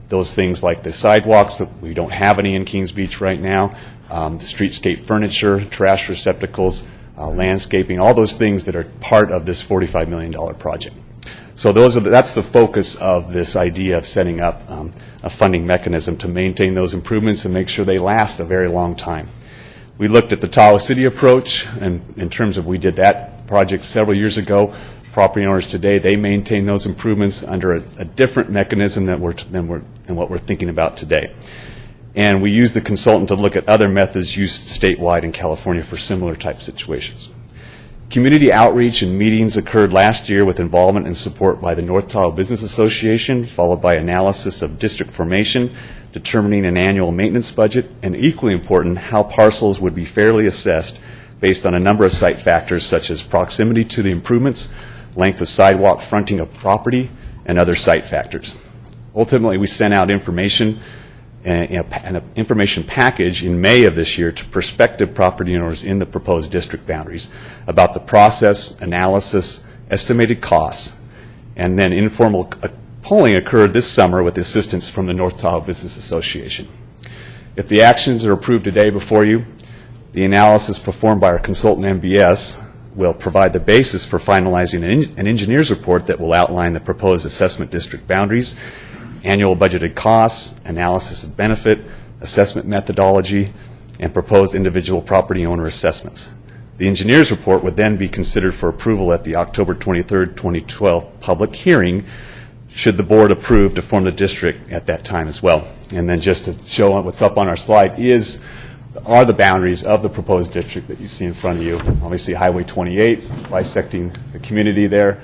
Those things like the sidewalks, that we don't have any in Kings Beach right now, streetscape furniture, trash receptacles, landscaping, all those things that are part of this $45 million project. So that's the focus of this idea of setting up a funding mechanism to maintain those improvements and make sure they last a very long time. We looked at the Tawa City approach, and in terms of we did that project several years ago. Property owners today, they maintain those improvements under a different mechanism than what we're thinking about today. And we used the consultant to look at other methods used statewide in California for similar type situations. Community outreach and meetings occurred last year with involvement and support by the North Tawa Business Association, followed by analysis of district formation, determining an annual maintenance budget, and equally important, how parcels would be fairly assessed based on a number of site factors such as proximity to the improvements, length of sidewalk fronting of property, and other site factors. Ultimately, we sent out information, an information package in May of this year to prospective property owners in the proposed district boundaries about the process, analysis, estimated costs, and then informal polling occurred this summer with assistance from the North Tawa Business Association. If the actions are approved today before you, the analysis performed by our consultant MBS will provide the basis for finalizing an engineer's report that will outline the proposed assessment district boundaries, annual budgeted costs, analysis of benefit, assessment methodology, and proposed individual property owner assessments. The engineer's report would then be considered for approval at the October 23, 2012 public hearing, should the board approve to form the district at that time as well. And then just to show what's up on our slide are the boundaries of the proposed district that you see in front of you. Obviously Highway 28 bisecting the community there,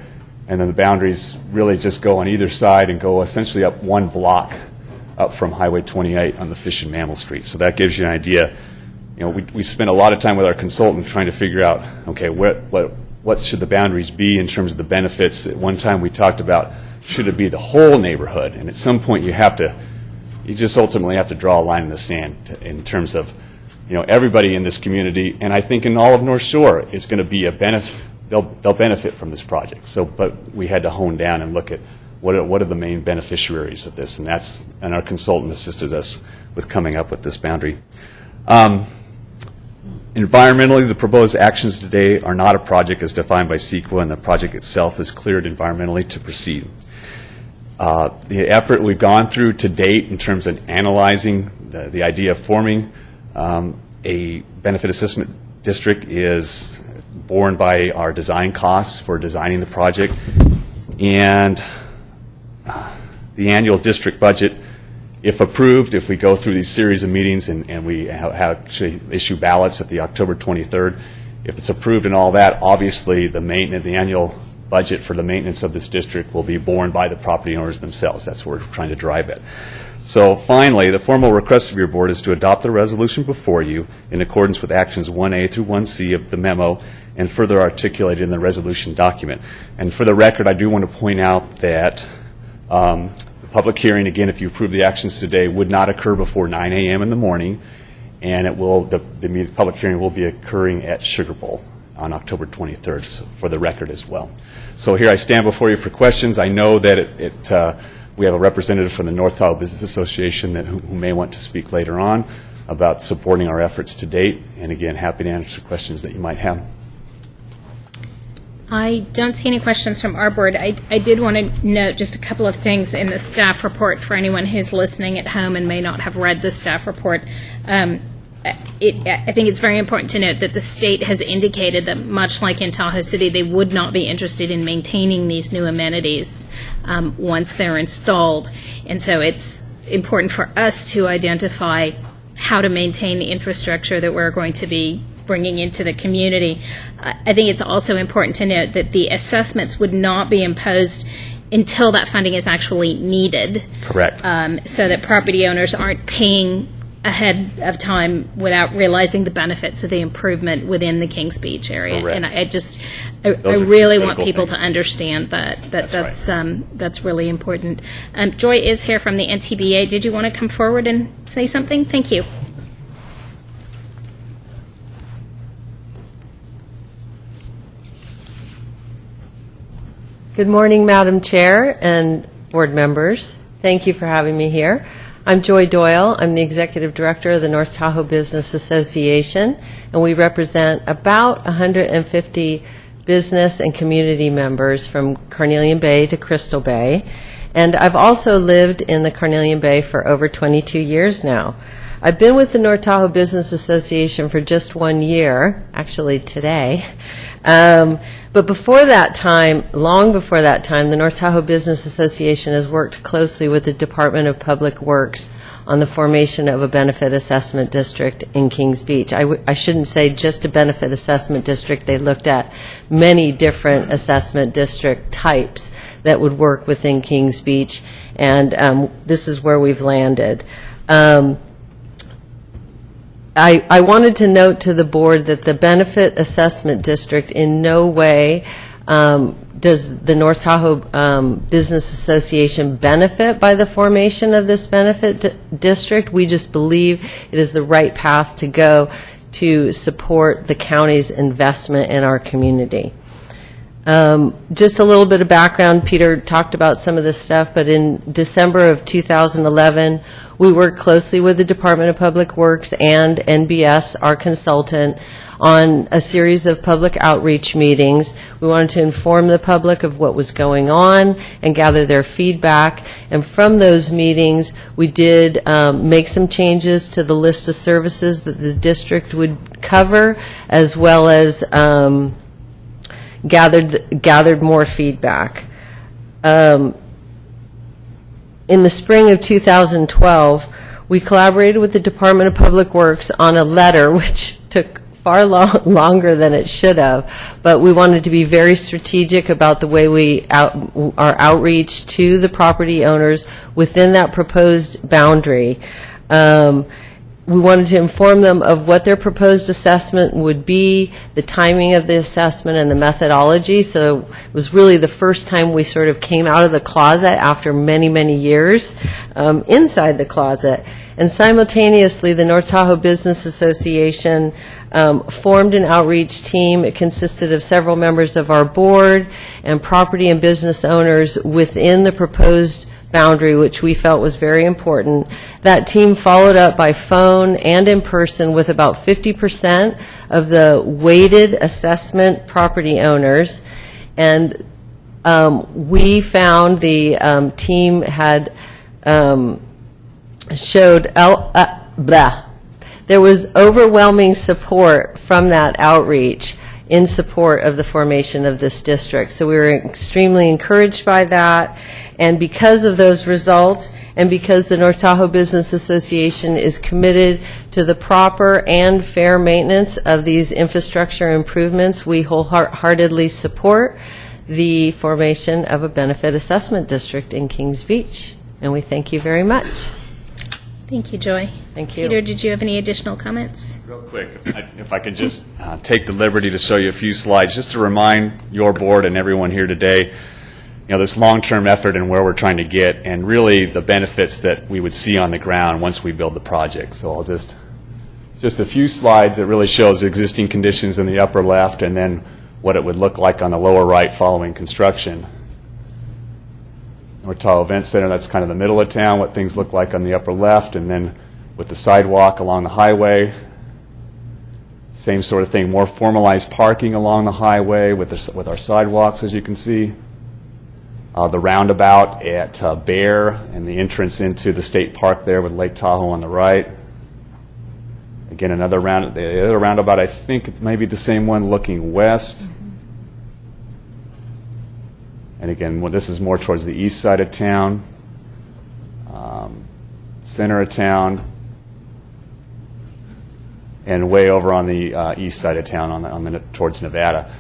and then the boundaries really just go on either side and go essentially up one block up from Highway 28 on the Fish and Mammal Street. So that gives you an idea. You know, we spent a lot of time with our consultant trying to figure out, okay, what should the boundaries be in terms of the benefits. At one time we talked about, should it be the whole neighborhood? And at some point you just ultimately have to draw a line in the sand in terms of, you know, everybody in this community, and I think in all of North Shore is going to be a benefit. They'll benefit from this project. So, but we had to hone down and look at what are the main beneficiaries of this, and our consultant assisted us with coming up with this boundary. Environmentally, the proposed actions today are not a project as defined by CEQA, and the project itself is cleared environmentally to proceed. The effort we've gone through to date in terms of analyzing the idea of forming a benefit assessment district is borne by our design costs for designing the project, and the annual district budget, if approved, if we go through these series of meetings and we actually issue ballots at the October 23rd, if it's approved and all that, obviously the annual budget for the maintenance of this district will be borne by the property owners themselves. That's where we're trying to drive it. So finally, the formal request of your board is to adopt the resolution before you in accordance with actions 1A through 1C of the memo and further articulated in the resolution document. And for the record, I do want to point out that the public hearing, again, if you approve the actions today, would not occur before 9 a.m. in the morning, and the public hearing will be occurring at Sugar Bowl on October 23rd, so for the record as well. So here I stand before you for questions. I know that we have a representative from the North Tawa Business Association who may want to speak later on about supporting our efforts to date, and again, happy to answer questions that you might have. I don't see any questions from our board. I did want to note just a couple of things in the staff report for anyone who's listening at home and may not have read the staff report. I think it's very important to note that the state has indicated that, much like in Tahoe City, they would not be interested in maintaining these new amenities once they're installed. And so it's important for us to identify how to maintain the infrastructure that we're going to be bringing into the community. I think it's also important to note that the assessments would not be imposed until that funding is actually needed. Correct. So that property owners aren't paying ahead of time without realizing the benefits of the improvement within the Kings Beach area. Correct. And I Those are really want critical people things. to understand that That's that's really important. Joy is here from the NTBA. Did you want to come forward and say something? Thank you. Good morning, Madam Chair and board members. Thank you for having me here. I'm Joy Doyle. I'm the Executive Director of the North Tahoe Business Association, and we represent about 150 business and community members from Carnelian Bay to Crystal Bay. And I've also lived in the Carnelian Bay for over 22 years now. I've been with the North Tahoe Business Association for just 1 year, actually today. But before that time, long before that time, the North Tahoe Business Association has worked closely with the Department of Public Works on the formation of a benefit assessment district in Kings Beach. I shouldn't say just a benefit assessment district. They looked at many different assessment district types that would work within Kings Beach, and this is where we've landed. I wanted to note to the board that the Benefit Assessment District in no way does the North Tahoe Business Association benefit by the formation of this benefit district. We just believe it is the right path to go to support the county's investment in our community. Just a little bit of background. Peter talked about some of this stuff, but in December of 2011, we worked closely with the Department of Public Works and NBS, our consultant, on a series of public outreach meetings. We wanted to inform the public of what was going on and gather their feedback. And from those meetings, we did make some changes to the list of services that the district would cover, as well as gathered more feedback. In the spring of 2012, we collaborated with the Department of Public Works on a letter which took far longer than it should have, but we wanted to be very strategic about the way our outreach to the property owners within that proposed boundary. We wanted to inform them of what their proposed assessment would be, the timing of the assessment, and the methodology. So it was really the first time we sort of came out of the closet after many, many years inside the closet. And simultaneously, the North Tahoe Business Association formed an outreach team. It consisted of several members of our board and property and business owners within the proposed boundary, which we felt was very important. That team followed up by phone and in person with about 50% of the weighted assessment property owners. And we found the team had showed there was overwhelming support from that outreach in support of the formation of this district. So we were extremely encouraged by that. And because of those results, and because the North Tahoe Business Association is committed to the proper and fair maintenance of these infrastructure improvements, we wholeheartedly support the formation of a benefit assessment district in Kings Beach. And we thank you very much. Thank you, Joy. Thank you. Peter, did you have any additional comments? Real quick, if I could just take the liberty to show you a few slides, just to remind your board and everyone here today, this long-term effort and where we're trying to get, and really the benefits that we would see on the ground once we build the project. So I'll just a few slides that really shows existing conditions in the upper left, and then what it would look like on the lower right following construction. North Tahoe Event Center, that's kind of the middle of town, what things look like on the upper left, and then with the sidewalk along the highway. Same sort of thing, more formalized parking along the highway with our sidewalks, as you can see. The roundabout at Bear and the entrance into the state park there with Lake Tahoe on the right. Again, the other roundabout, I think it may be the same one looking west. And again, this is more towards the east side of town, center of town, and way over on the east side of town towards Nevada.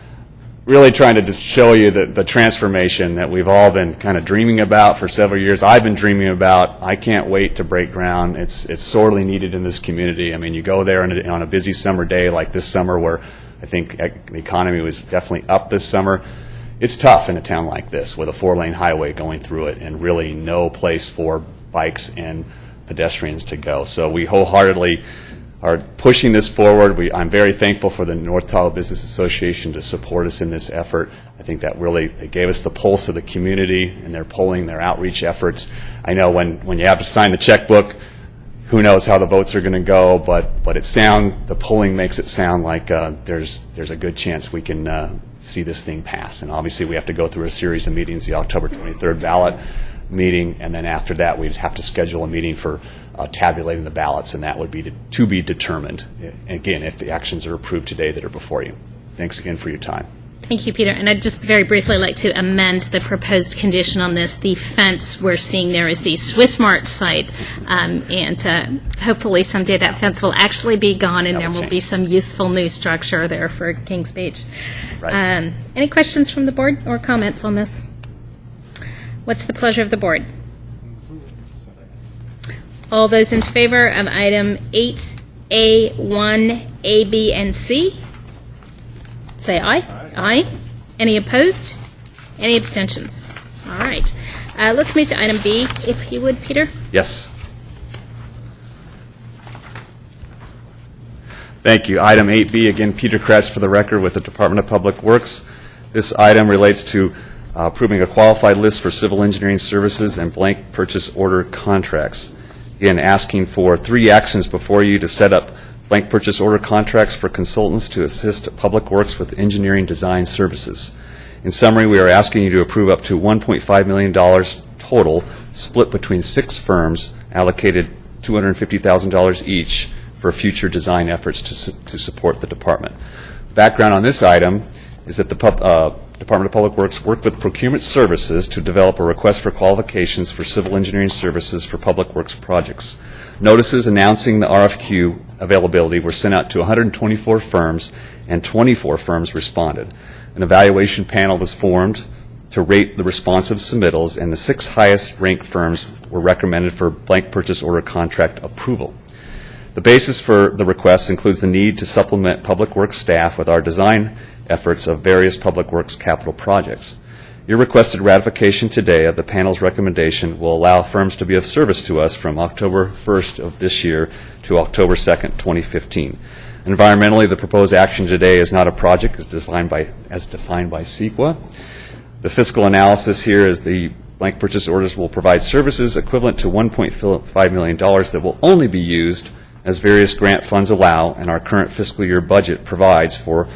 really trying to just show you the transformation that we've all been kind of dreaming about for several years. I've been dreaming about. I can't wait to break ground. It's sorely needed in this community. I mean, you go there on a busy summer day like this summer, where I think the economy was definitely up this summer. It's tough in a town like this with a 4-lane highway going through it and really no place for bikes and pedestrians to go. So we wholeheartedly are pushing this forward. I'm very thankful for the North Tawa Business Association to support us in this effort. I think that really, they gave us the pulse of the community, and they're polling their outreach efforts. I know when you have to sign the checkbook, who knows how the votes are going to go, but the polling makes it sound like there's a good chance we can see this thing pass. And obviously we have to go through a series of meetings, the October 23rd ballot meeting, and then after that we'd have to schedule a meeting for tabulating the ballots, and that would be to be determined, again, if the actions are approved today that are before you. Thanks again for your time. Thank you, Peter. And I'd just very briefly like to amend the proposed condition on this. The fence we're seeing there is the Swiss Mart site, and hopefully someday that fence will actually be gone, and there will be some useful new structure there for Kings Beach. Right. Any questions from the board or comments on this? What's the pleasure of the board? All those in favor of item 8A, 1A, B, and C, say aye. Aye. Any opposed? Any abstentions? All right. Let's move to item B, if you would, Peter. Yes. Thank you. Item 8B, again, Peter Kretz for the record with the Department of Public Works. This item relates to approving a qualified list for civil engineering services and blank purchase order contracts. Again, asking for 3 actions before you to set up blank purchase order contracts for consultants to assist Public Works with engineering design services. In summary, we are asking you to approve up to $1.5 million total, split between 6 firms, allocated $250,000 each for future design efforts to support the department. Background on this item is that the Department of Public Works worked with Procurement Services to develop a request for qualifications for civil engineering services for Public Works projects. Notices announcing the RFQ availability were sent out to 124 firms, and 24 firms responded. An evaluation panel was formed to rate the responsive submittals, and the 6 highest ranked firms were recommended for blank purchase order contract approval. The basis for the request includes the need to supplement Public Works staff with our design efforts of various Public Works capital projects. Your requested ratification today of the panel's recommendation will allow firms to be of service to us from October 1st of this year to October 2nd, 2015. Environmentally, the proposed action today is not a project as defined by CEQA. The fiscal analysis here is the blank purchase orders will provide services equivalent to $1.5 million that will only be used as various grant funds allow, and our current fiscal year budget provides for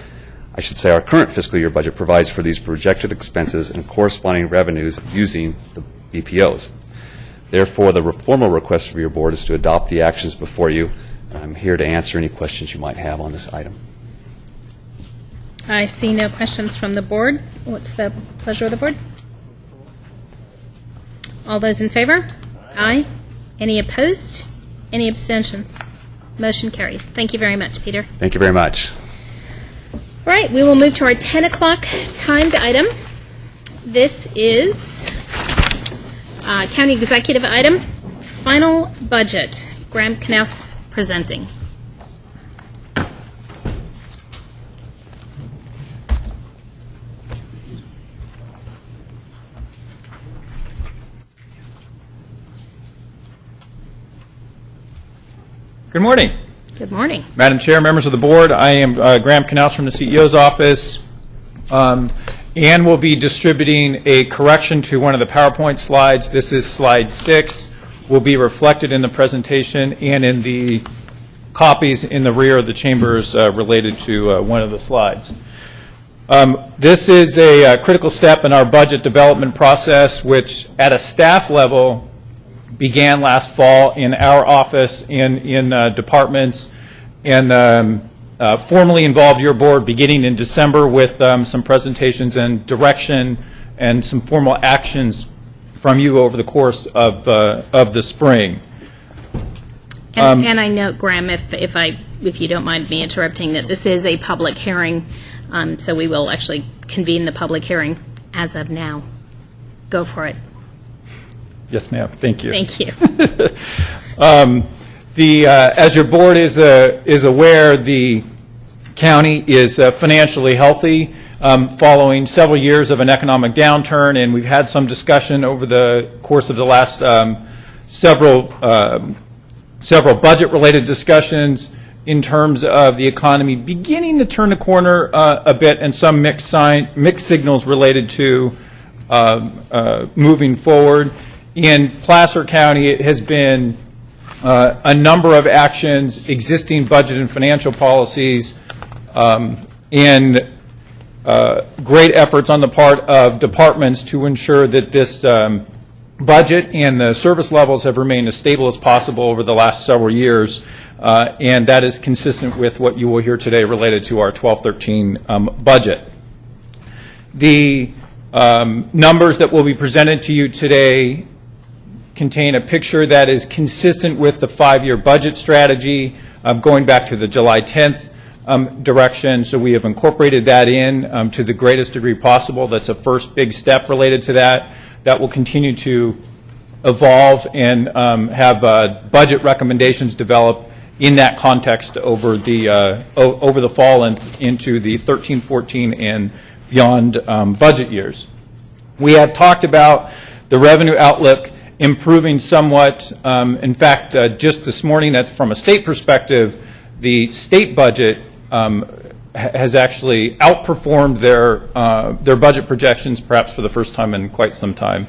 our current fiscal year budget provides for these projected expenses and corresponding revenues using the BPOs. Therefore, the formal request of your board is to adopt the actions before you. I'm here to answer any questions you might have on this item. I see no questions from the board. What's the pleasure of the board? All those in favor? Aye. Any opposed? Any abstentions? Motion carries. Thank you very much, Peter. Thank you very much. All right, we will move to our 10 o'clock timed item. This is county executive item, final budget. Graham Canal presenting. Good morning. Good morning. Madam Chair, members of the board, I am Graham Canal from the CEO's office, and will be distributing a correction to one of the PowerPoint slides. This is slide 6, will be reflected in the presentation and in the copies in the rear of the chambers related to one of the slides. This is a critical step in our budget development process, which at a staff level began last fall in our office, in departments, and formally involved your board beginning in December with some presentations and direction and some formal actions from you over the course of the spring. And I note, Graham, if you don't mind me interrupting, that this is a public hearing So we will actually convene the public hearing as of now. Go for it. Yes, ma'am. Thank you. Thank you. As your board is aware, the county is financially healthy following several years of an economic downturn, and we've had some discussion over the course of the last several budget-related discussions in terms of the economy beginning to turn the corner a bit, and some mixed signals related to moving forward. In Placer County, it has been a number of actions, existing budget and financial policies, and great efforts on the part of departments to ensure that this budget and the service levels have remained as stable as possible over the last several years, and that is consistent with what you will hear today related to our 12-13 budget. The numbers that will be presented to you today contain a picture that is consistent with the 5-year budget strategy going back to the July 10th direction, so we have incorporated that in to the greatest degree possible. That's a first big step related to that. That will continue to evolve and have budget recommendations develop in that context over the fall and into the 13, 14, and beyond budget years. We have talked about the revenue outlook improving somewhat. In fact, just this morning, from a state perspective, the state budget has actually outperformed their budget projections, perhaps for the first time in quite some time,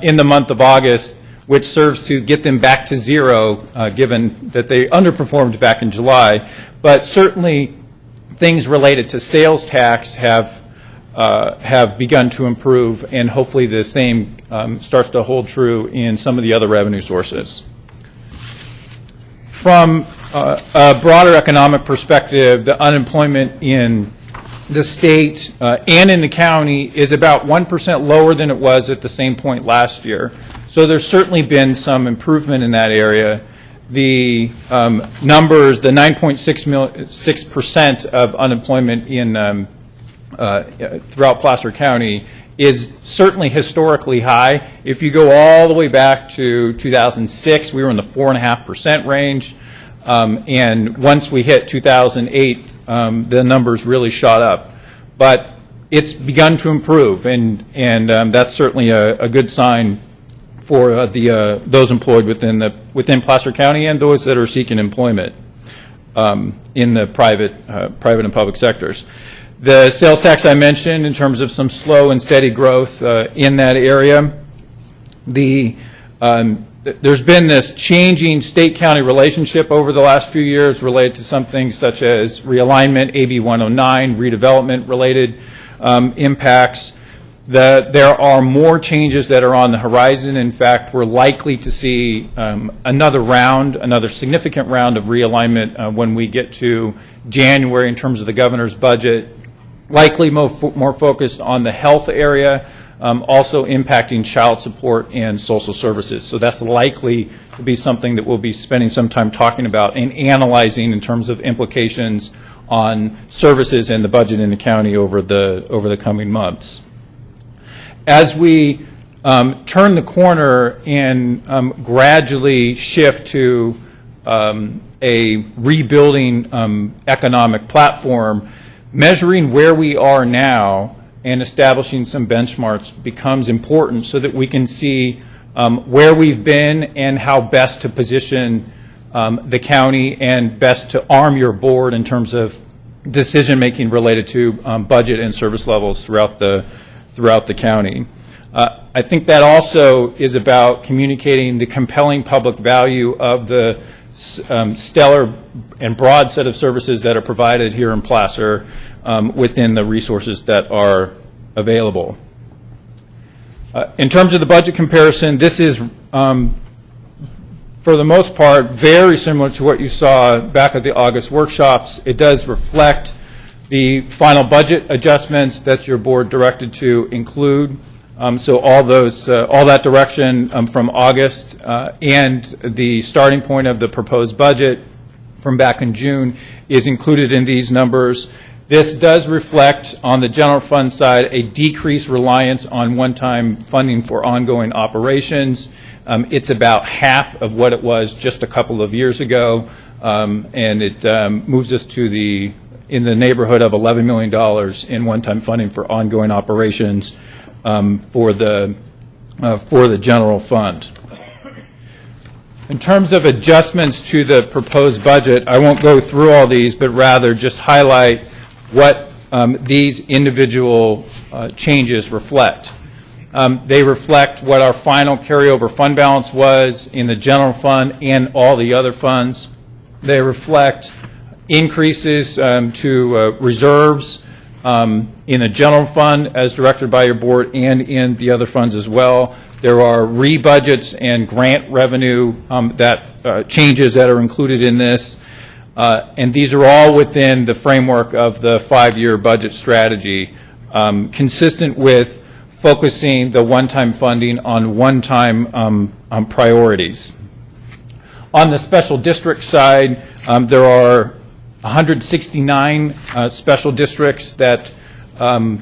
in the month of August, which serves to get them back to zero, given that they underperformed back in July. But certainly, things related to sales tax have begun to improve, and hopefully the same starts to hold true in some of the other revenue sources. From a broader economic perspective, the unemployment in the state and in the county is about 1% lower than it was at the same point last year. So there's certainly been some improvement in that area. The numbers, the 9.6% of unemployment in throughout Placer County is certainly historically high. If you go all the way back to 2006, we were in the 4.5% range. And once we hit 2008, the numbers really shot up. But it's begun to improve, and that's certainly a good sign for those employed within Placer County and those that are seeking employment in the private and public sectors. The sales tax I mentioned, in terms of some slow and steady growth in that area. There's been this changing state-county relationship over the last few years related to some things such as realignment, AB 109, redevelopment-related impacts. There are more changes that are on the horizon. In fact, we're likely to see another significant round of realignment when we get to January in terms of the governor's budget, likely more focused on the health area, also impacting child support and social services. So that's likely to be something that we'll be spending some time talking about and analyzing in terms of implications on services and the budget in the county over the coming months. As we turn the corner and gradually shift to a rebuilding economic platform, measuring where we are now and establishing some benchmarks becomes important so that we can see where we've been and how best to position the county and best to arm your board in terms of decision-making related to budget and service levels throughout the county. I think that also is about communicating the compelling public value of the stellar and broad set of services that are provided here in Placer within the resources that are available. In terms of the budget comparison, this is, for the most part, very similar to what you saw back at the August workshops. It does reflect the final budget adjustments that your board directed to include. So all that direction from August and the starting point of the proposed budget from back in June is included in these numbers. This does reflect, on the general fund side, a decreased reliance on one-time funding for ongoing operations. It's about half of what it was just a couple of years ago, and it moves us to in the neighborhood of $11 million in one-time funding for ongoing operations for the general fund. In terms of adjustments to the proposed budget, I won't go through all these, but rather just highlight what these individual changes reflect. They reflect what our final carryover fund balance was in the general fund and all the other funds. They reflect increases to reserves in the general fund as directed by your board and in the other funds as well. There are rebudgets and grant revenue changes that are included in this. And these are all within the framework of the 5-year budget strategy, consistent with focusing the one-time funding on one-time priorities. On the special district side, there are 169 special districts that are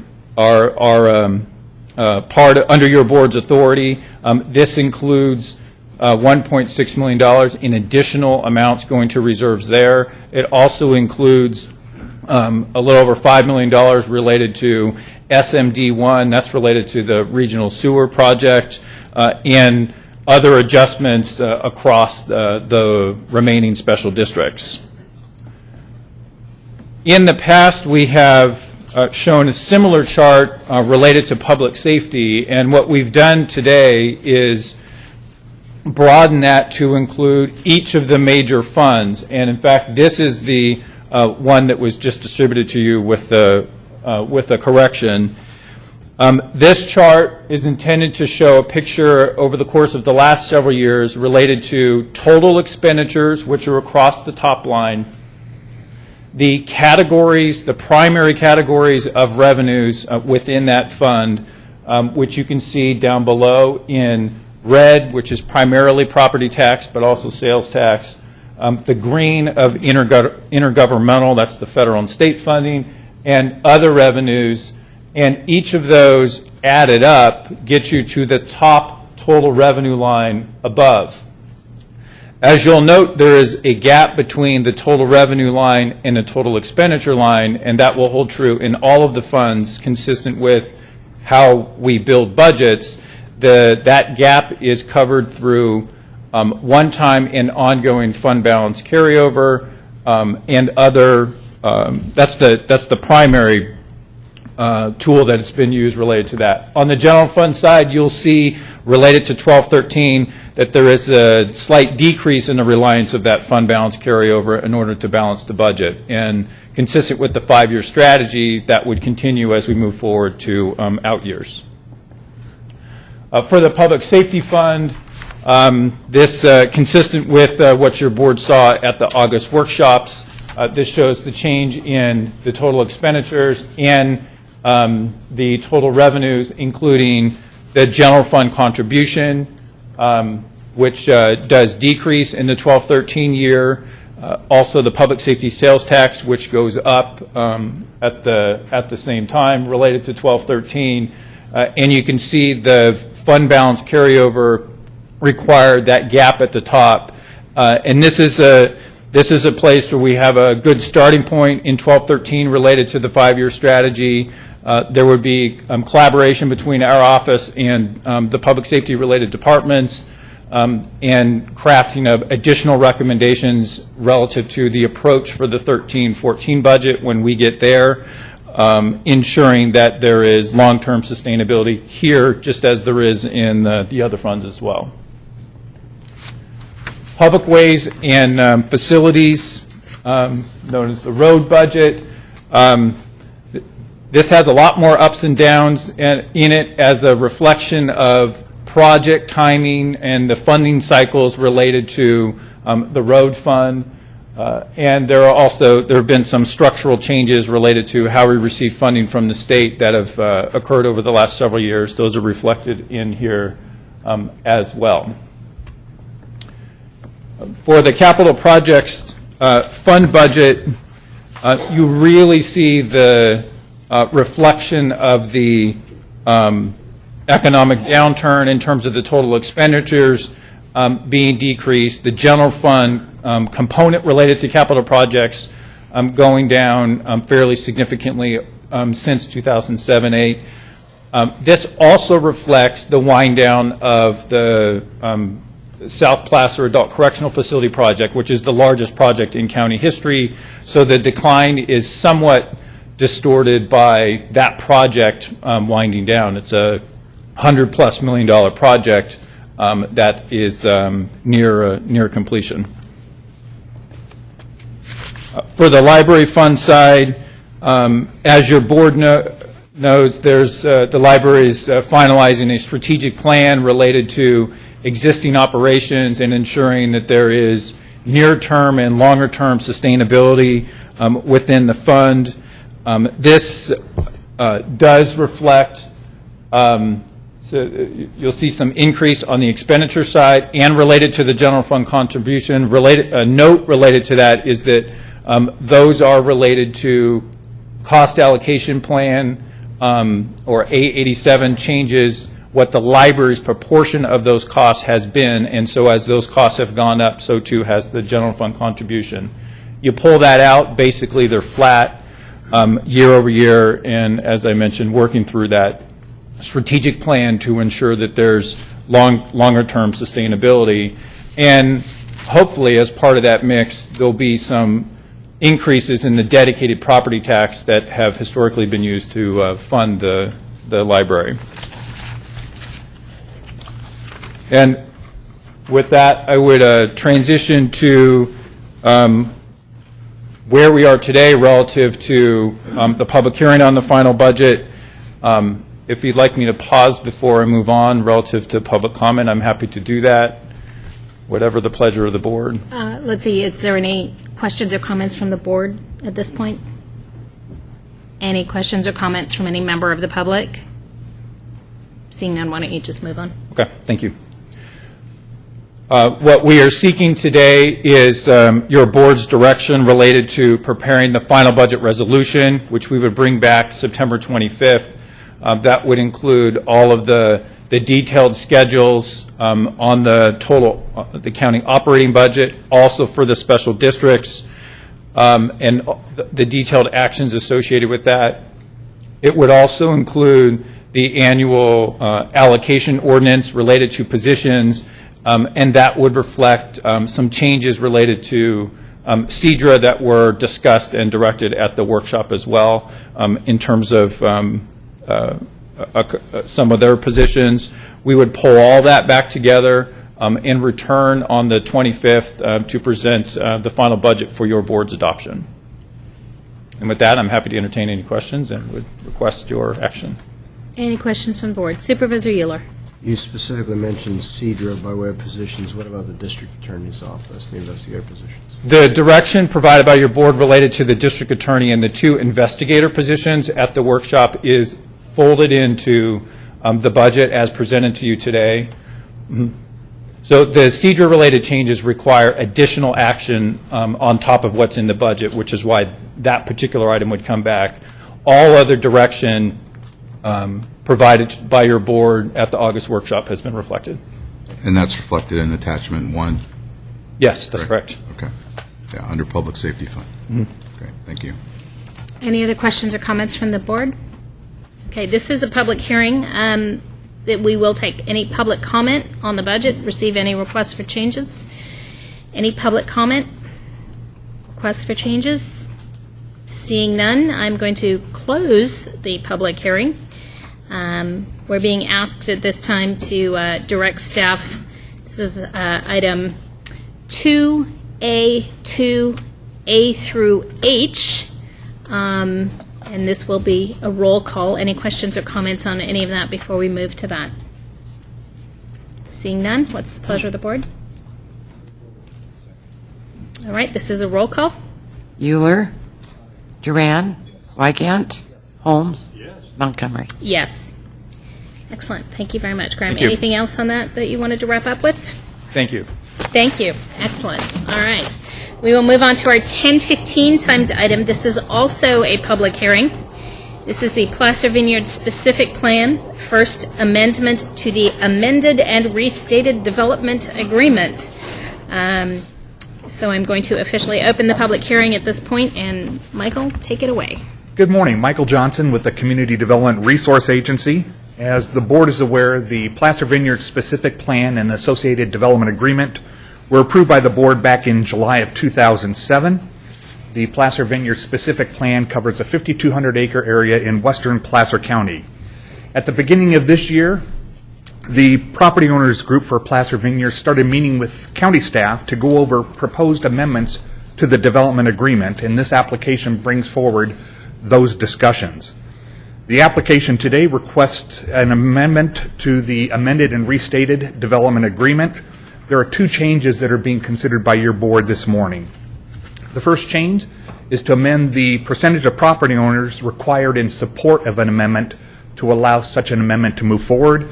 part under your board's authority. This includes $1.6 million in additional amounts going to reserves there. It also includes a little over $5 million related to SMD1, that's related to the regional sewer project, and other adjustments across the remaining special districts. In the past, we have shown a similar chart related to public safety, and what we've done today is broaden that to include each of the major funds. And in fact, this is the one that was just distributed to you with a correction. This chart is intended to show a picture over the course of the last several years related to total expenditures, which are across the top line, the categories, the primary categories of revenues within that fund, which you can see down below in red, which is primarily property tax, but also sales tax. The green of intergovernmental, that's the federal and state funding, and other revenues. And each of those added up gets you to the top total revenue line above. As you'll note, there is a gap between the total revenue line and the total expenditure line, and that will hold true in all of the funds consistent with how we build budgets. That gap is covered through one-time and ongoing fund balance carryover and other. That's the primary tool that has been used related to that. On the general fund side, you'll see related to 1213 that there is a slight decrease in the reliance of that fund balance carryover in order to balance the budget. And consistent with the 5-year strategy, that would continue as we move forward to out years. For the Public Safety Fund, this consistent with what your board saw at the August workshops, this shows the change in the total expenditures and the total revenues, including the general fund contribution, which does decrease in the 12-13 year. Also, the public safety sales tax, which goes up at the same time related to 12-13, and you can see the fund balance carryover required, that gap at the top, and this is a place where we have a good starting point in 12-13 related to the 5-year strategy. There would be collaboration between our office and the public safety related departments and crafting of additional recommendations relative to the approach for the 13-14 budget when we get there, ensuring that there is long-term sustainability here just as there is in the other funds as well. Public ways and facilities, known as the road budget. This has a lot more ups and downs in it as a reflection of project timing and the funding cycles related to the road fund. And there have been some structural changes related to how we receive funding from the state that have occurred over the last several years. Those are reflected in here as well. For the capital projects fund budget, you really see the reflection of the economic downturn in terms of the total expenditures being decreased, the general fund component related to capital projects going down fairly significantly since 2007-8. This also reflects the wind down of the South Placer Adult Correctional Facility project, which is the largest project in county history. So the decline is somewhat distorted by that project winding down. It's a $100+ million project that is near completion. For the library fund side, as your board knows, there's the library is finalizing a strategic plan related to existing operations and ensuring that there is near-term and longer-term sustainability within the fund. This does reflect, so you'll see some increase on the expenditure side and related to the general fund contribution. A note related to that is that those are related to cost allocation plan or A87 changes what the library's proportion of those costs has been, and so as those costs have gone up, so too has the general fund contribution. You pull that out, basically they're flat year over year, and as I mentioned, working through that strategic plan to ensure that there's longer-term sustainability. And hopefully, as part of that mix, there'll be some increases in the dedicated property tax that have historically been used to fund the library. And with that, I would transition to where we are today relative to the public hearing on the final budget. If you'd like me to pause before I move on relative to public comment, I'm happy to do that, whatever the pleasure of the board. Let's see, is there any questions or comments from the board at this point? Any questions or comments from any member of the public? Seeing none, why don't you just move on? Okay, thank you. What we are seeking today is your board's direction related to preparing the final budget resolution, which we would bring back September 25th. That would include all of the detailed schedules on the total, the county operating budget, also for the special districts, and the detailed actions associated with that. It would also include the annual allocation ordinance related to positions, and that would reflect some changes related to CEDRA that were discussed and directed at the workshop as well in terms of some of their positions. We would pull all that back together and return on the 25th to present the final budget for your board's adoption. And with that, I'm happy to entertain any questions and would request your action. Any questions from the board? Supervisor Euler. You specifically mentioned CEDRA by way of positions. What about the district attorney's office, the investigator positions? The direction provided by your board related to the district attorney and the two investigator positions at the workshop is folded into the budget as presented to you today. Mm-hmm. So the CEDRA-related changes require additional action on top of what's in the budget, which is why that particular item would come back. All other direction provided by your board at the August workshop has been reflected. And that's reflected in attachment 1? Yes, that's correct. Okay. Yeah, under public safety fund. Mm-hmm. Okay, thank you. Any other questions or comments from the board? Okay, this is a public hearing that we will take any public comment on the budget, receive any requests for changes. Any public comment? Requests for changes? Seeing none, I'm going to close the public hearing. We're being asked at this time to direct staff. This is item 2A, 2A through H. And this will be a roll call. Any questions or comments on any of that before we move to that? Seeing none, what's the pleasure of the board? All right, this is a roll call. Euler, Duran, Wygant, Holmes, Montgomery. Yes. Excellent. Thank you very much, Graham. Thank you. Anything else on that you wanted to wrap up with? Thank you. Thank you. Excellent. All right. We will move on to our 10:15 timed item. This is also a public hearing. This is the Placer Vineyard Specific Plan, first amendment to the Amended and Restated Development Agreement. So I'm going to officially open the public hearing at this point, and Michael, take it away. Good morning. Michael Johnson with the Community Development Resource Agency. As the board is aware, the Placer Vineyard Specific Plan and Associated Development Agreement were approved by the board back in July of 2007. The Placer Vineyard Specific Plan covers a 5,200-acre area in western Placer County. At the beginning of this year, the property owners group for Placer Vineyard started meeting with county staff to go over proposed amendments to the development agreement, and this application brings forward those discussions. The application today requests an amendment to the amended and restated development agreement. There are two changes that are being considered by your board this morning. The first change is to amend the percentage of property owners required in support of an amendment to allow such an amendment to move forward.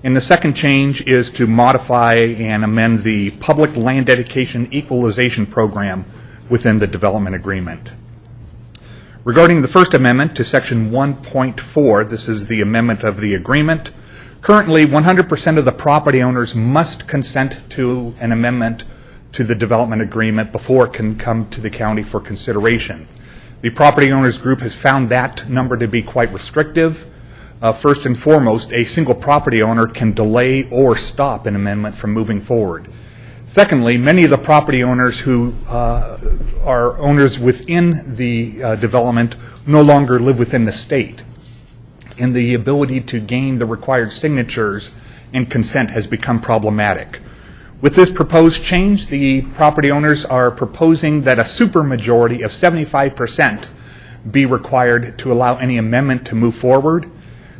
And the second change is to modify and amend the public land dedication equalization program within the development agreement. Regarding the first amendment to Section 1.4, this is the amendment of the agreement. Currently, 100% of the property owners must consent to an amendment to the development agreement before it can come to the county for consideration. The property owners group has found that number to be quite restrictive. First and foremost, a single property owner can delay or stop an amendment from moving forward. Secondly, many of the property owners who are owners within the development no longer live within the state, and the ability to gain the required signatures and consent has become problematic. With this proposed change, the property owners are proposing that a supermajority of 75% be required to allow any amendment to move forward.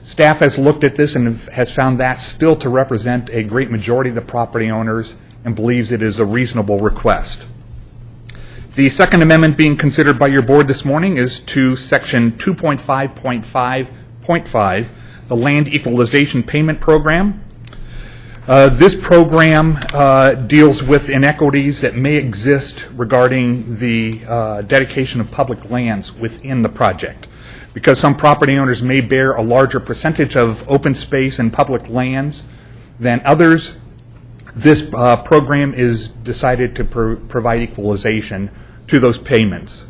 Staff has looked at this and has found that still to represent a great majority of the property owners and believes it is a reasonable request. The second amendment being considered by your board this morning is to Section 2.5.5.5, the Land Equalization Payment Program. This program deals with inequities that may exist regarding the dedication of public lands within the project. Because some property owners may bear a larger percentage of open space and public lands than others, this program is decided to provide equalization to those payments.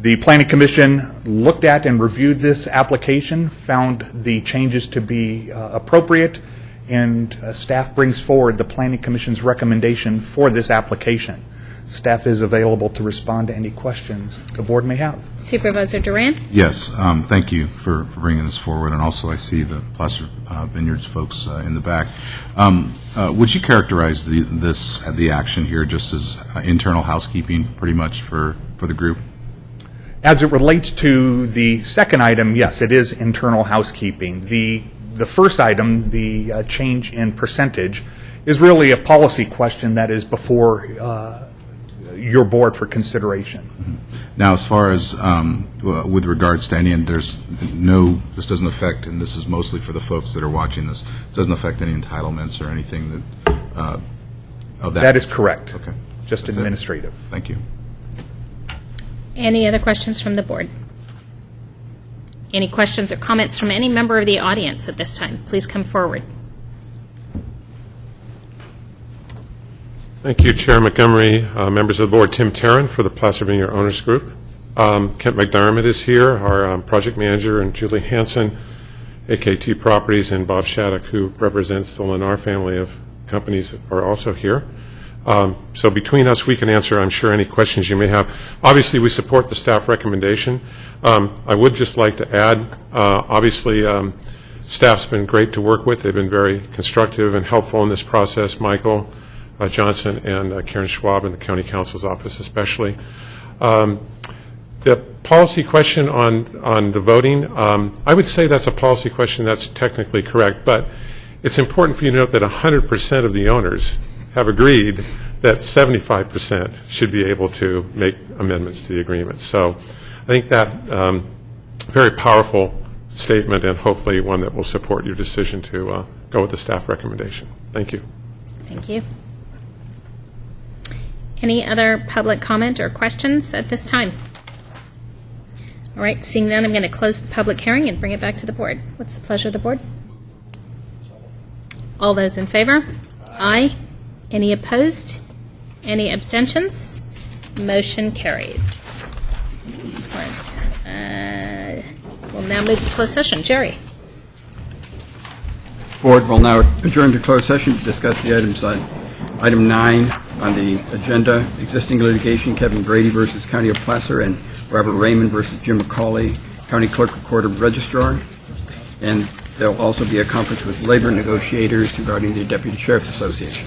The Planning Commission looked at and reviewed this application, found the changes to be appropriate, and staff brings forward the Planning Commission's recommendation for this application. Staff is available to respond to any questions the board may have. Supervisor Duran? Yes, thank you for bringing this forward, and also I see the Placer Vineyards folks in the back. Would you characterize the action here just as internal housekeeping pretty much for the group? As it relates to the second item, yes, it is internal housekeeping. The first item, the change in percentage, is really a policy question that is before your board for consideration. Mm-hmm. Now, as far as with regards to any, and this doesn't affect, and this is mostly for the folks that are watching this, doesn't affect any entitlements or anything that of that? That is correct. Okay. Just That's administrative. Thank you. Any other questions from the board? Any questions or comments from any member of the audience at this time? Please come forward. Thank you, Chair Montgomery, members of the board. Tim Tarrant for the Placer Vineyard Owners Group. Kent McDermott is here, our project manager, and Julie Hansen, AKT Properties, and Bob Shattuck, who represents the Lennar family of companies, are also here. So between us, we can answer, I'm sure, any questions you may have. Obviously, we support the staff recommendation. I would just like to add, obviously, staff's been great to work with. They've been very constructive and helpful in this process. Michael Johnson and Karen Schwab in the County Counsel's office especially. The policy question on the voting, I would say that's a policy question that's technically correct, but it's important for you to note that 100% of the owners have agreed that 75% should be able to make amendments to the agreement. So I think that very powerful statement, and hopefully one that will support your decision to go with the staff recommendation. Thank you. Thank you. Any other public comment or questions at this time? All right, seeing none, I'm going to close the public hearing and bring it back to the board. What's the pleasure of the board? All those in favor? Aye. Any opposed? Any abstentions? Motion carries. Excellent. We'll now move to closed session. Jerry? Board will now adjourn to closed session to discuss the items on item 9 on the agenda, existing litigation, Kevin Brady versus County of Placer and Robert Raymond versus Jim McCauley, County Clerk Recorder Registrar. And there'll also be a conference with labor negotiators regarding the Deputy Sheriff's Association.